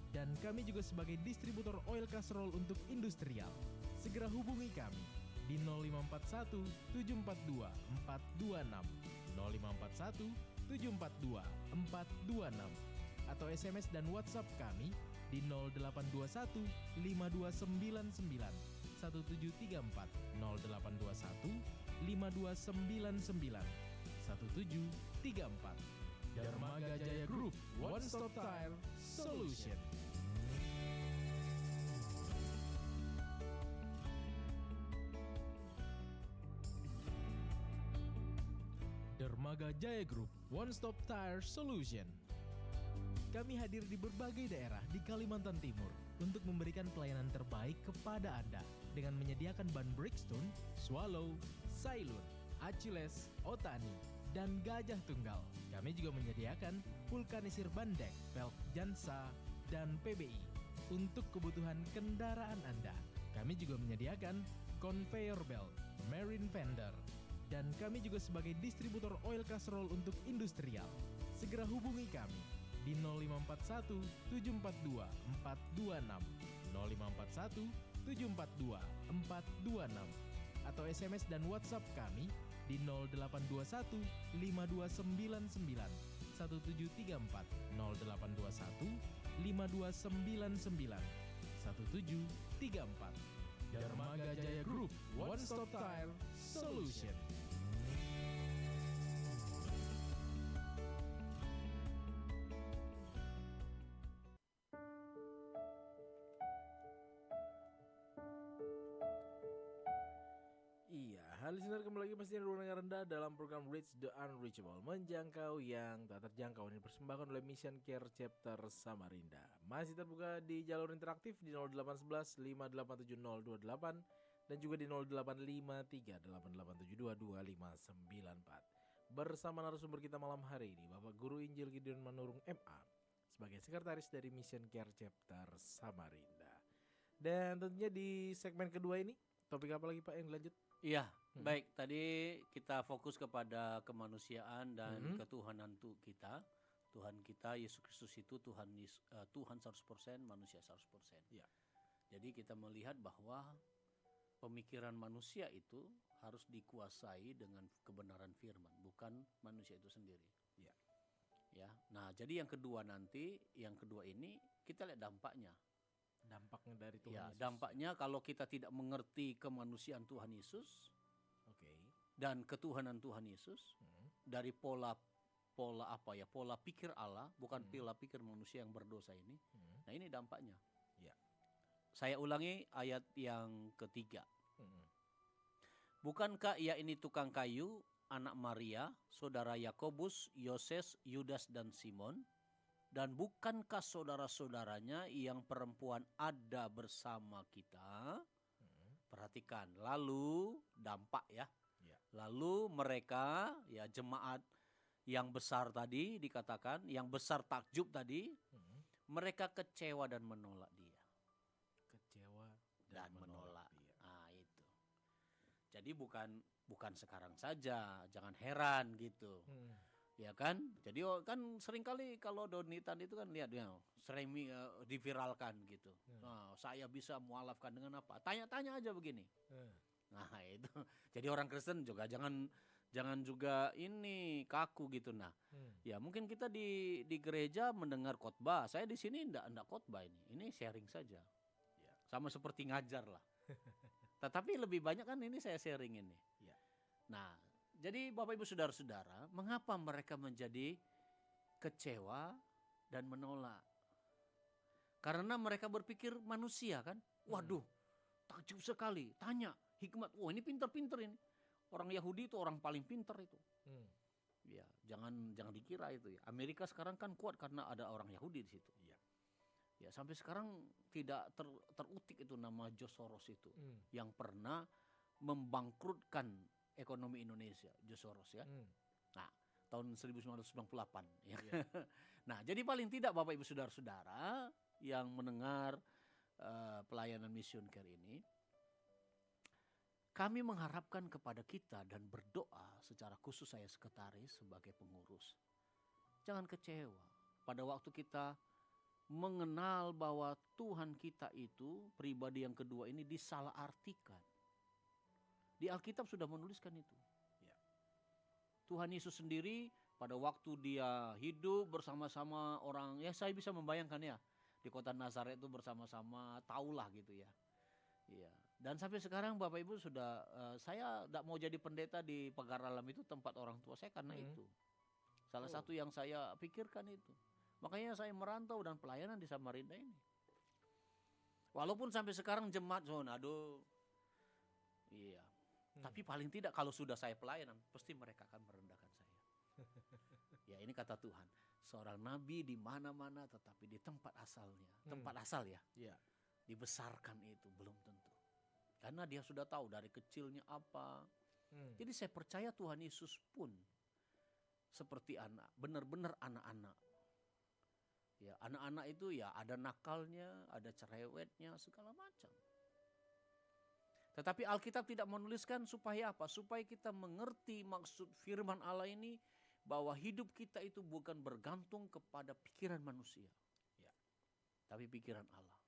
dan kami juga sebagai distributor oil casserole untuk industrial. Segera hubungi kami di 0541 742 426, 0541 742 426, atau SMS dan WhatsApp kami di 0821 5299 1734, 0821 5299 1734. Dermaga Jaya Group, One Stop Tire Solution. Dermaga Jaya Group, One Stop Tire Solution. Kami hadir di berbagai daerah di Kalimantan Timur untuk memberikan pelayanan terbaik kepada Anda dengan menyediakan ban Bridgestone, Swallow, Sailun, Achilles, Otani, dan Gajah Tunggal. Kami juga menyediakan vulkanisir bandek, pelk Jansa, dan PBI untuk kebutuhan kendaraan Anda. Kami juga menyediakan conveyor belt, marine fender, dan kami juga sebagai distributor oil casserole untuk industrial. Segera hubungi kami di 0541 742 426, 0541 742 426, atau SMS dan WhatsApp kami di 0821 5299 1734, 0821 5299 1734. Dermaga Jaya Group, One Stop Tire Solution. Listener, kembali lagi pastinya di ruang yang rendah dalam program Reach the Unreachable, menjangkau yang tak terjangkau. Ini dipersembahkan oleh Mission Care Chapter Samarinda. Masih terbuka di jalur interaktif di 0811 5870 228 dan juga di 0853 8872 2594. Bersama narasumber kita malam hari ini, Bapak Guru Injil Gideon Manurung MA sebagai sekretaris dari Mission Care Chapter Samarinda. Dan tentunya di segmen kedua ini, topik apa lagi Pak yang lanjut? Iya, baik. Tadi kita fokus kepada kemanusiaan dan ketuhanan kita. Tuhan kita Yesus Kristus itu Tuhan 100%, manusia 100%. Ya. Jadi kita melihat bahwa pemikiran manusia itu harus dikuasai dengan kebenaran firman, bukan manusia itu sendiri. Ya. Ya. Nah, jadi yang kedua ini kita lihat dampaknya. Dampaknya dari Tuhan Ya, Yesus. dampaknya kalau kita tidak mengerti kemanusiaan Tuhan Yesus Oke. dan ketuhanan Tuhan Yesus dari pola pikir Allah, bukan pola pikir manusia yang berdosa ini. Nah, ini dampaknya. Ya. Saya ulangi ayat yang ketiga. Bukankah ia ini tukang kayu, anak Maria, saudara Yakobus, Yoses, Yudas dan Simon? Dan bukankah saudara-saudaranya yang perempuan ada bersama kita? Perhatikan, lalu dampak ya. Lalu mereka ya jemaat yang besar tadi dikatakan, yang besar takjub tadi, mereka kecewa dan menolak dia. Kecewa Dan menolak. dia. Nah, itu. Jadi bukan sekarang saja, jangan heran gitu. Ya kan? Jadi kan seringkali kalau Donitan itu kan lihat ya, sering diviralkan gitu. Nah, saya bisa mualafkan dengan apa? Tanya-tanya aja begini. Nah, itu. Jadi orang Kristen juga jangan juga ini kaku gitu. Nah, ya mungkin kita di gereja mendengar khotbah. Saya di sini enggak khotbah ini. Ini sharing saja. Ya. Sama seperti ngajar lah. Tetapi lebih banyak kan ini saya sharing ini. Ya. Nah, jadi Bapak Ibu Saudara-saudara, mengapa mereka menjadi kecewa dan menolak? Karena mereka berpikir manusia kan. Waduh, takjub sekali. Tanya, hikmat. Wah, ini pinter-pinter ini. Orang Yahudi itu orang paling pinter itu. Ya, jangan dikira itu ya. Amerika sekarang kan kuat karena ada orang Yahudi di situ. Ya, sampai sekarang tidak terutik itu nama George Soros itu, yang pernah membangkrutkan ekonomi Indonesia, George Soros ya. Nah, tahun 1998 ya. Nah, jadi paling tidak Bapak Ibu Saudara-saudara yang mendengar pelayanan Mission Care ini, kami mengharapkan kepada kita dan berdoa secara khusus saya sekretaris sebagai pengurus. Jangan kecewa pada waktu kita mengenal bahwa Tuhan kita itu pribadi yang kedua ini disalahartikan. Di Alkitab sudah menuliskan itu. Ya. Tuhan Yesus sendiri pada waktu dia hidup bersama-sama orang, ya saya bisa membayangkan ya, di kota Nazaret itu bersama-sama, taulah gitu ya. Iya. Dan sampai sekarang Bapak Ibu sudah, saya tidak mau jadi pendeta di Pagar Alam itu tempat orang tua saya karena itu. Salah satu yang saya pikirkan itu. Makanya saya merantau dan pelayanan di Samarinda ini. Walaupun sampai sekarang jemaat aduh, iya. Tapi paling tidak kalau sudah saya pelayanan, pasti mereka akan merendahkan saya. Ya ini kata Tuhan, seorang nabi di mana-mana tetapi di tempat asalnya, tempat asal ya, dibesarkan itu belum tentu. Karena dia sudah tahu dari kecilnya apa. Jadi saya percaya Tuhan Yesus pun seperti anak, benar-benar anak-anak. Ya, anak-anak itu ya ada nakalnya, ada cerewetnya, segala macam. Tetapi Alkitab tidak menuliskan supaya apa? Supaya kita mengerti maksud firman Allah ini, bahwa hidup kita itu bukan bergantung kepada pikiran manusia. Ya, tapi pikiran Allah.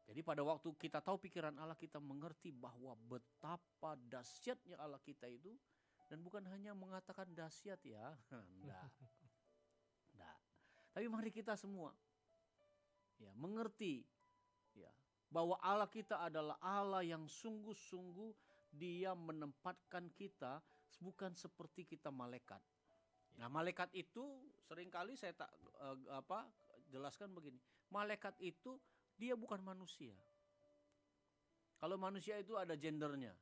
Jadi pada waktu kita tahu pikiran Allah, kita mengerti bahwa betapa dahsyatnya Allah kita itu. Dan bukan hanya mengatakan dahsyat ya. Enggak. Tapi mari kita semua ya mengerti ya bahwa Allah kita adalah Allah yang sungguh-sungguh dia menempatkan kita bukan seperti kita malaikat. Nah, malaikat itu seringkali saya jelaskan begini. Malaikat itu dia bukan manusia. Kalau manusia itu ada gendernya.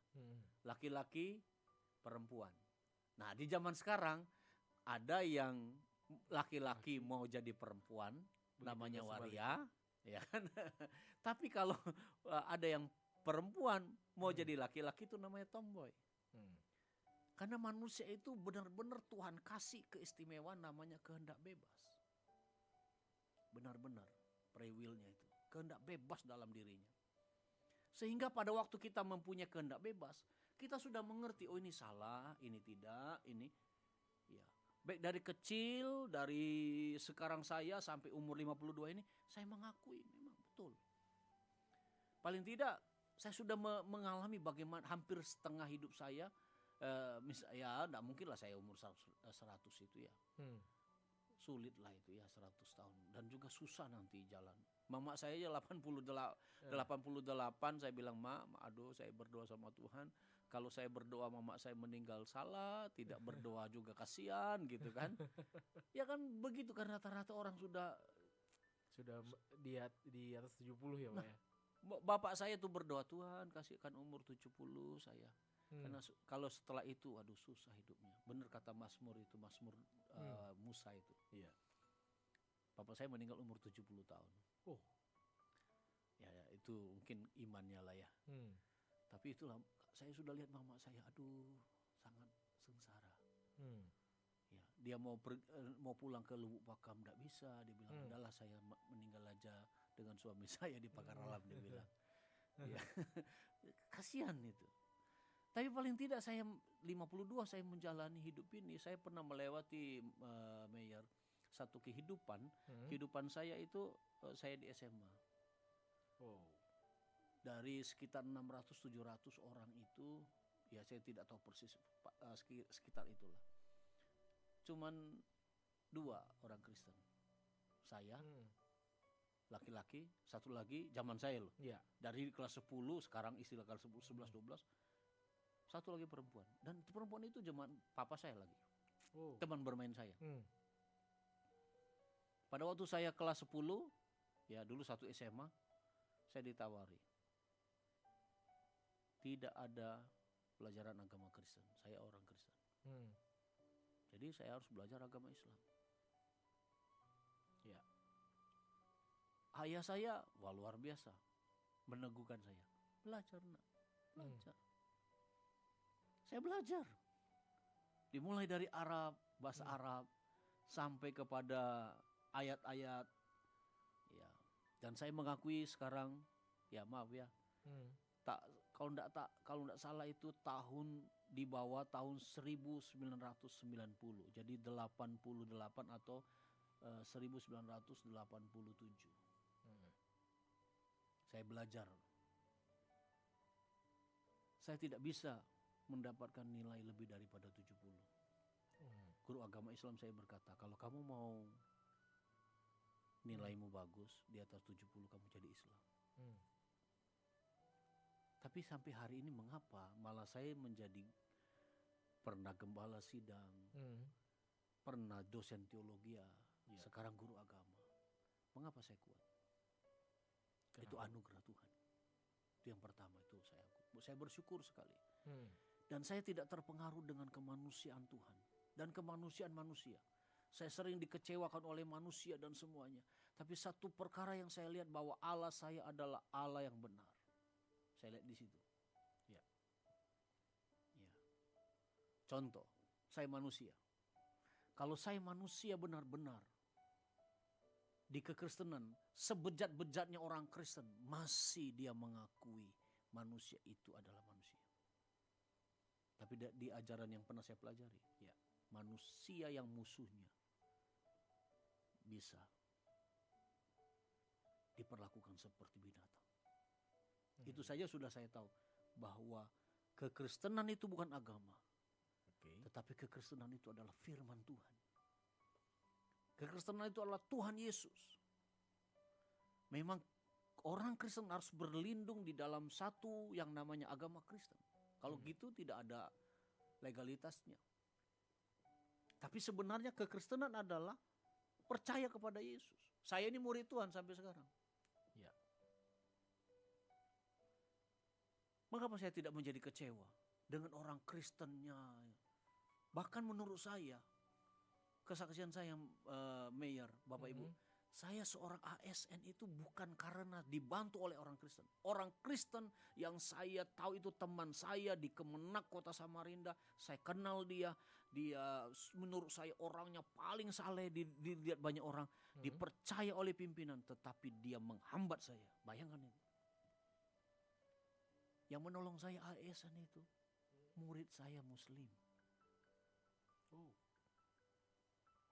Laki-laki, perempuan. Nah, di zaman sekarang ada yang laki-laki mau jadi perempuan, namanya waria, ya kan? Tapi kalau ada yang perempuan mau jadi laki-laki itu namanya tomboy. Karena manusia itu benar-benar Tuhan kasih keistimewaan namanya kehendak bebas. Benar-benar free will-nya itu, kehendak bebas dalam dirinya. Sehingga pada waktu kita mempunyai kehendak bebas, kita sudah mengerti, oh ini salah, ini tidak, ini ya. Baik dari kecil, dari sekarang saya sampai umur 52 ini, saya mengakui memang betul. Paling tidak, saya sudah mengalami bagaimana hampir setengah hidup saya, ya enggak mungkin lah saya umur 100 itu ya. Sulit lah itu ya 100 tahun. Dan juga susah nanti jalan. Mama saya aja 88, saya bilang, aduh saya berdoa sama Tuhan. Kalau saya berdoa mama saya meninggal salah, tidak berdoa juga kasihan gitu kan. Ya kan begitu kan rata-rata orang sudah di atas 70 ya Pak ya. Bapak saya tuh berdoa, Tuhan kasihkan umur 70 saya. Karena kalau setelah itu aduh susah hidupnya. Benar kata Mazmur itu, Mazmur Musa itu. Iya. Bapak saya meninggal umur 70 tahun. Ya itu mungkin imannya lah ya. Tapi itulah saya sudah lihat mama saya, aduh sangat sengsara. Hmm. Ya, dia mau pulang ke Lubuk Pakam tidak bisa, dia bilang udahlah saya meninggal aja dengan suami saya di Pakaralam, dia bilang. Ya. Kasihan itu. Tapi paling tidak saya 52 saya menjalani hidup ini, saya pernah melewati Mayor satu kehidupan. Kehidupan saya itu saya di SMA. Oh. Dari sekitar 600-700 orang itu, ya saya tidak tahu persis sekitar itulah. Cuman 2 orang Kristen. Saya laki-laki, satu lagi zaman saya loh. Iya. Dari kelas 10, sekarang istilah kelas 10, 11, 12. Satu lagi perempuan. Dan perempuan itu zaman papa saya lagi. Oh. Teman bermain saya. Pada waktu saya kelas 10, ya dulu satu SMA, saya ditawari. Tidak ada pelajaran agama Kristen. Saya orang Kristen. Jadi saya harus belajar agama Islam. Ya. Ayah saya, wah luar biasa, meneguhkan saya. Belajar nak, belajar. Saya belajar. Dimulai dari Arab, bahasa Arab, sampai kepada ayat-ayat. Ya. Dan saya mengakui sekarang, ya maaf ya, kalau enggak salah itu tahun di bawah tahun 1990. Jadi 88 atau 1987. Saya belajar. Saya tidak bisa mendapatkan nilai lebih daripada 70. Guru agama Islam saya berkata, kalau kamu mau nilaimu bagus, di atas 70 kamu jadi Islam. Tapi sampai hari ini mengapa malah saya menjadi pernah gembala sidang, pernah dosen teologi, sekarang guru agama. Mengapa saya kuat? Kenapa? Itu anugerah Tuhan. Itu yang pertama, itu saya bersyukur sekali. Dan saya tidak terpengaruh dengan kemanusiaan Tuhan dan kemanusiaan manusia. Saya sering dikecewakan oleh manusia dan semuanya. Tapi satu perkara yang saya lihat bahwa Allah saya adalah Allah yang benar. Saya lihat di situ. Ya. Contoh, saya manusia. Kalau saya manusia benar-benar di kekristenan, sebejat-bejatnya orang Kristen, masih dia mengakui manusia itu adalah manusia. Tapi di ajaran yang pernah saya pelajari, ya, manusia yang musuhnya bisa diperlakukan seperti binatang. Itu saja sudah saya tahu bahwa kekristenan itu bukan agama. Tetapi kekristenan itu adalah firman Tuhan. Kekristenan itu adalah Tuhan Yesus. Memang orang Kristen harus berlindung di dalam satu yang namanya agama Kristen. Kalau gitu tidak ada legalitasnya. Tapi sebenarnya kekristenan adalah percaya kepada Yesus. Saya ini murid Tuhan sampai sekarang. Ya. Mengapa saya tidak menjadi kecewa dengan orang Kristennya? Bahkan menurut saya, kesaksian saya Mayor, Bapak Ibu, saya seorang ASN itu bukan karena dibantu oleh orang Kristen. Orang Kristen yang saya tahu itu teman saya di Kemenak Kota Samarinda. Saya kenal dia. Dia menurut saya orangnya paling saleh, dilihat banyak orang. Dipercaya oleh pimpinan, tetapi dia menghambat saya. Bayangkan itu. Yang menolong saya ASN itu murid saya Muslim.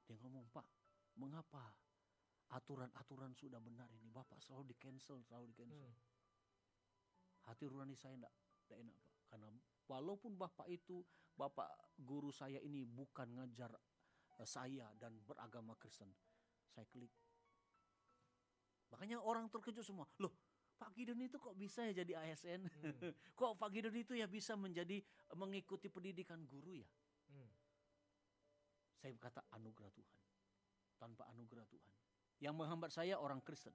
Dia ngomong, Pak, mengapa aturan-aturan sudah benar ini Bapak selalu di-cancel. Hati nurani saya tidak enak, Pak. Karena walaupun Bapak guru saya ini bukan ngajar saya dan beragama Kristen, saya klik. Makanya orang terkejut semua. Loh, Pak Gideon itu kok bisa ya jadi ASN? Kok Pak Gideon itu ya bisa mengikuti pendidikan guru ya? Saya berkata anugerah Tuhan. Tanpa anugerah Tuhan. Yang menghambat saya orang Kristen.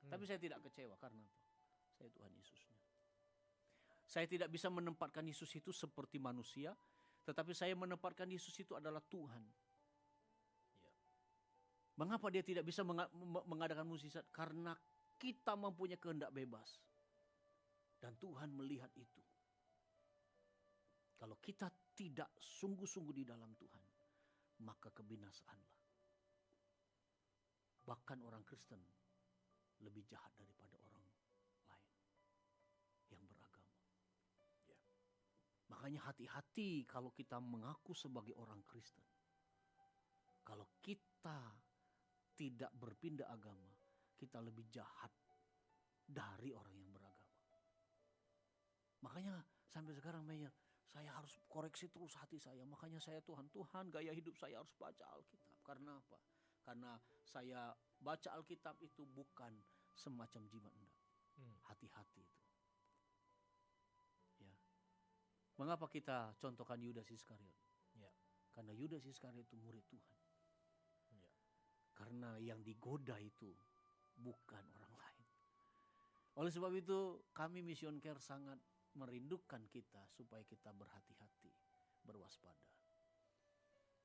Tapi saya tidak kecewa karena apa? Saya Tuhan Yesusnya. Saya tidak bisa menempatkan Yesus itu seperti manusia. Tetapi saya menempatkan Yesus itu adalah Tuhan. Mengapa dia tidak bisa mengadakan mukjizat? Karena kita mempunyai kehendak bebas. Dan Tuhan melihat itu. Kalau kita tidak sungguh-sungguh di dalam Tuhan, maka kebinasaanlah. Bahkan orang Kristen lebih jahat daripada orang lain yang beragama. Ya. Makanya hati-hati kalau kita mengaku sebagai orang Kristen. Kalau kita tidak berpindah agama, kita lebih jahat dari orang yang beragama. Makanya sampai sekarang Mayor, saya harus koreksi terus hati saya. Makanya saya Tuhan, gaya hidup saya harus baca Alkitab. Karena apa? Karena saya baca Alkitab itu bukan semacam jimat enggak. Hati-hati itu. Ya. Mengapa kita contohkan Yudas Iskariot? Ya. Karena Yudas Iskariot itu murid Tuhan. Ya. Karena yang digoda itu bukan orang lain. Oleh sebab itu kami Mission Care sangat merindukan kita supaya kita berhati-hati, berwaspada.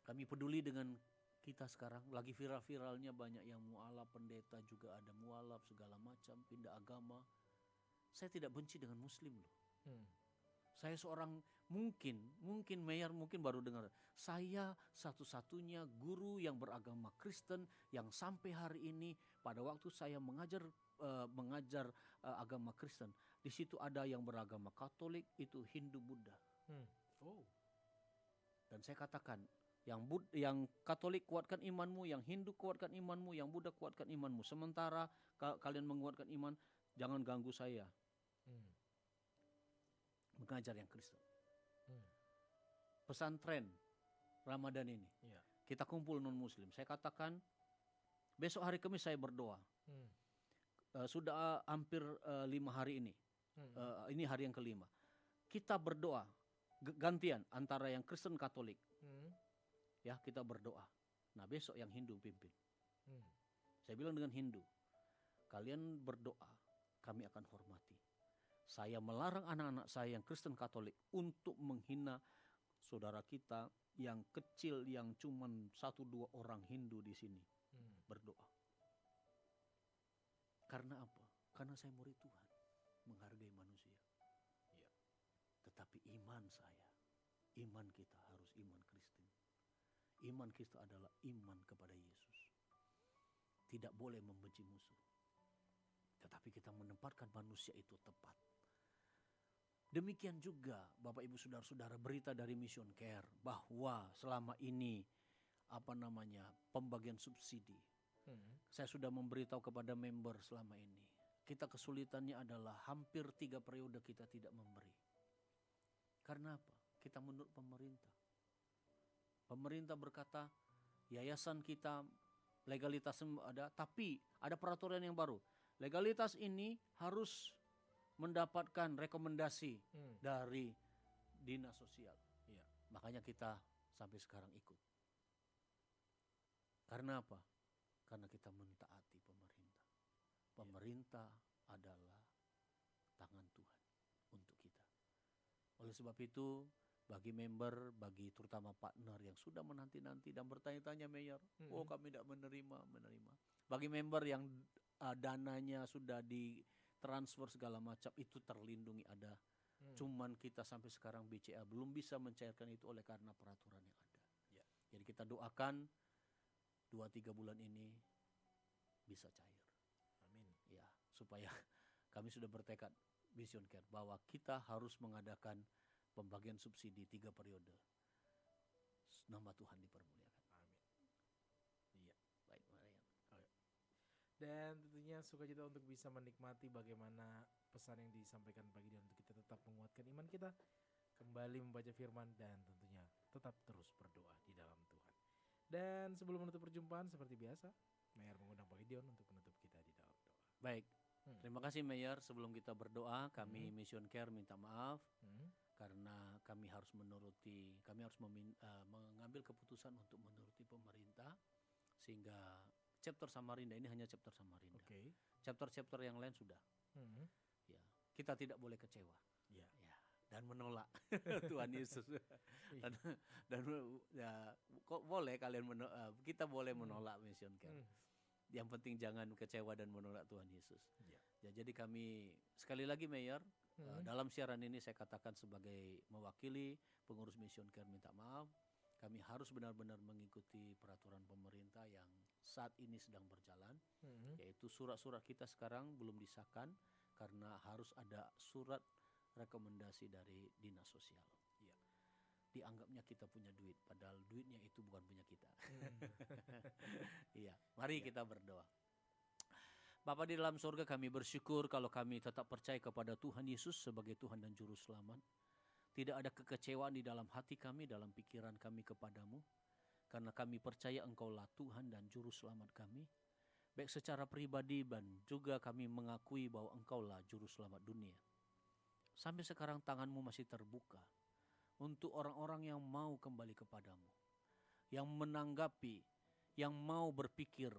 Kami peduli dengan kita sekarang, lagi viral-viralnya banyak yang mualaf, pendeta juga ada mualaf, segala macam, pindah agama. Saya tidak benci dengan muslim loh. Saya seorang, mungkin Mayor mungkin baru dengar, saya satu-satunya guru yang beragama Kristen yang sampai hari ini pada waktu saya mengajar agama Kristen, di situ ada yang beragama Katolik, itu Hindu, Buddha. Oh. Dan saya katakan, yang Katolik kuatkan imanmu, yang Hindu kuatkan imanmu, yang Buddha kuatkan imanmu. Sementara kalian menguatkan iman, jangan ganggu saya mengajar yang Kristen. Pesantren Ramadan ini, Ya. kita kumpul non-Muslim. Saya katakan, besok hari Kamis saya berdoa. Sudah hampir 5 hari ini. Ini hari yang kelima. Kita berdoa gantian antara yang Kristen Katolik. Ya, kita berdoa. Nah, besok yang Hindu pimpin. Saya bilang dengan Hindu, kalian berdoa, kami akan hormati. Saya melarang anak-anak saya yang Kristen Katolik untuk menghina saudara kita yang kecil, yang cuman 1-2 orang Hindu di sini. Berdoa. Karena apa? Karena saya murid Tuhan, menghargai manusia. Ya. Tetapi iman kita harus iman Kristen. Iman kita adalah iman kepada Yesus. Tidak boleh membenci musuh. Tetapi kita menempatkan manusia itu tepat. Demikian juga Bapak Ibu Saudara-saudara, berita dari Mission Care bahwa selama ini pembagian subsidi. Saya sudah memberitahu kepada member selama ini. Kita kesulitannya adalah hampir 3 periode kita tidak memberi. Karena apa? Kita menurut pemerintah. Pemerintah berkata, yayasan kita legalitas ada, tapi ada peraturan yang baru. Legalitas ini harus mendapatkan rekomendasi dari dinas sosial. Ya. Makanya kita sampai sekarang ikut. Karena apa? Karena kita mentaati pemerintah. Pemerintah adalah tangan Tuhan untuk kita. Oleh sebab itu, bagi member, bagi terutama partner yang sudah menanti-nanti dan bertanya-tanya, Mayor, kami tidak menerima. Bagi member yang dananya sudah ditransfer segala macam, itu terlindungi ada. Cuman kita sampai sekarang BCA belum bisa mencairkan itu oleh karena peraturan yang ada. Ya. Jadi kita doakan 2-3 bulan ini bisa cair. Amin. Ya, supaya kami sudah bertekad Mission Care bahwa kita harus mengadakan pembagian subsidi 3 periode. Nama Tuhan dipermuliakan. Amin. Iya. Baik, Marian. Dan tentunya sukacita untuk bisa menikmati bagaimana pesan yang disampaikan pagi dan untuk kita tetap menguatkan iman kita, kembali membaca firman dan tentunya tetap terus berdoa di dalam Tuhan. Dan sebelum menutup perjumpaan seperti biasa, Mayor mengundang Pak Gideon untuk menutup kita di dalam doa. Baik. Terima kasih Mayor. Sebelum kita berdoa, kami Mission Care minta maaf karena kami harus mengambil keputusan untuk menuruti pemerintah, sehingga chapter Samarinda ini hanya chapter Samarinda. Oke. Chapter-chapter yang lain sudah. Ya, kita tidak boleh kecewa. Ya. Dan menolak Tuhan Yesus. dan ya, kok boleh kalian kita boleh menolak Mission Care. Yang penting jangan kecewa dan menolak Tuhan Yesus. Ya. Ya, jadi kami sekali lagi Mayor, Dalam siaran ini saya katakan sebagai mewakili pengurus Mission Care minta maaf. Kami harus benar-benar mengikuti peraturan pemerintah yang saat ini sedang berjalan, yaitu surat-surat kita sekarang belum disahkan karena harus ada surat rekomendasi dari dinas sosial. Ya. Dianggapnya kita punya duit, padahal duitnya itu bukan punya kita. Iya, mari kita berdoa. Bapa di dalam surga, kami bersyukur kalau kami tetap percaya kepada Tuhan Yesus sebagai Tuhan dan Juru Selamat. Tidak ada kekecewaan di dalam hati kami, dalam pikiran kami kepadamu. Karena kami percaya Engkaulah Tuhan dan Juru Selamat kami. Baik secara pribadi dan juga kami mengakui bahwa Engkaulah Juru Selamat dunia. Sampai sekarang tanganmu masih terbuka untuk orang-orang yang mau kembali kepadamu. Yang menanggapi, yang mau berpikir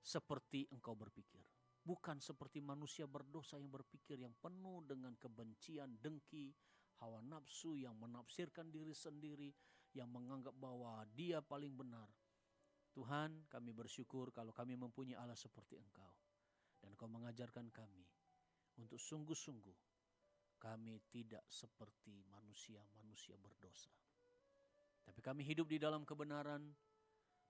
seperti Engkau berpikir. Bukan seperti manusia berdosa yang berpikir yang penuh dengan kebencian, dengki, hawa nafsu, yang menafsirkan diri sendiri, yang menganggap bahwa dia paling benar. Tuhan, kami bersyukur kalau kami mempunyai Allah seperti Engkau. Dan Engkau mengajarkan kami untuk sungguh-sungguh kami tidak seperti manusia-manusia berdosa. Tapi kami hidup di dalam kebenaran,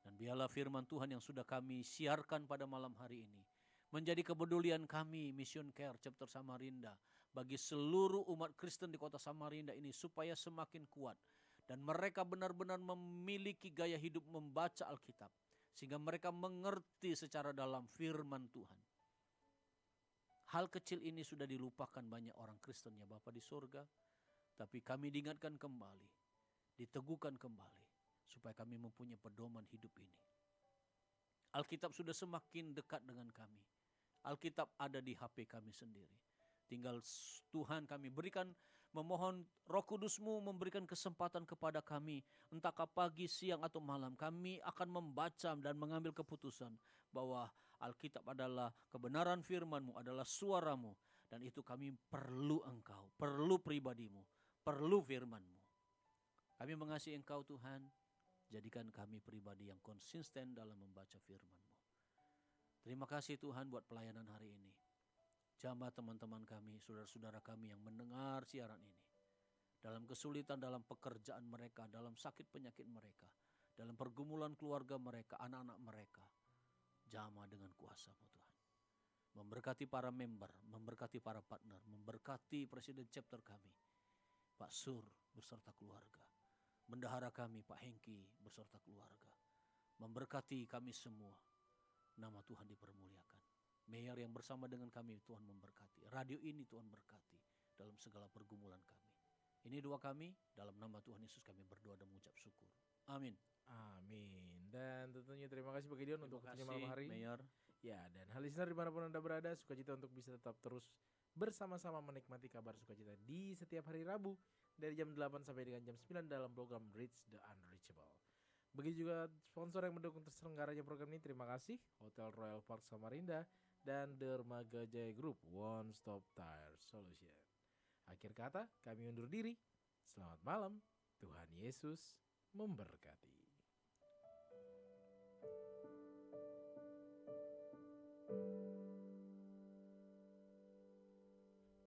dan biarlah firman Tuhan yang sudah kami siarkan pada malam hari ini menjadi kepedulian kami Mission Care Chapter Samarinda bagi seluruh umat Kristen di kota Samarinda ini supaya semakin kuat dan mereka benar-benar memiliki gaya hidup membaca Alkitab sehingga mereka mengerti secara dalam firman Tuhan. Hal kecil ini sudah dilupakan banyak orang Kristen ya Bapa di surga, tapi kami diingatkan kembali, diteguhkan kembali supaya kami mempunyai pedoman hidup ini. Alkitab sudah semakin dekat dengan kami. Alkitab ada di HP kami sendiri. Tinggal Tuhan kami berikan, memohon Roh Kudus-Mu memberikan kesempatan kepada kami. Entahkah pagi, siang atau malam kami akan membaca dan mengambil keputusan bahwa Alkitab adalah kebenaran firman-Mu, adalah suara-Mu. Dan itu kami perlu Engkau, perlu pribadi-Mu, perlu firman-Mu. Kami mengasihi Engkau Tuhan. Jadikan kami pribadi yang konsisten dalam membaca firman-Mu. Terima kasih Tuhan buat pelayanan hari ini. Jamah teman-teman kami, saudara-saudara kami yang mendengar siaran ini. Dalam kesulitan, dalam pekerjaan mereka, dalam sakit penyakit mereka, dalam pergumulan keluarga mereka, anak-anak mereka. Jamah dengan kuasa-Mu Tuhan. Memberkati para member, memberkati para partner, memberkati Presiden Chapter kami, Pak Sur beserta keluarga. Bendahara kami Pak Hengki beserta keluarga. Memberkati kami semua. Nama Tuhan dipermuliakan. Mayor yang bersama dengan kami Tuhan memberkati. Radio ini Tuhan berkati dalam segala pergumulan kami. Ini doa kami, dalam nama Tuhan Yesus kami berdoa dan mengucap syukur. Amin. Amin. Dan tentunya terima kasih Pak Gideon untuk waktunya malam hari. Mayor. Ya, dan hal listener dimanapun Anda berada, sukacita untuk bisa tetap terus bersama-sama menikmati kabar sukacita di setiap hari Rabu dari jam 8 sampai dengan jam 9 dalam program Reach the Unreachable. Begitu juga sponsor yang mendukung terselenggaranya program ini, terima kasih Hotel Royal Park Samarinda dan Dermaga Jaya Group One Stop Tire Solution. Akhir kata, kami undur diri. Selamat malam, Tuhan Yesus memberkati.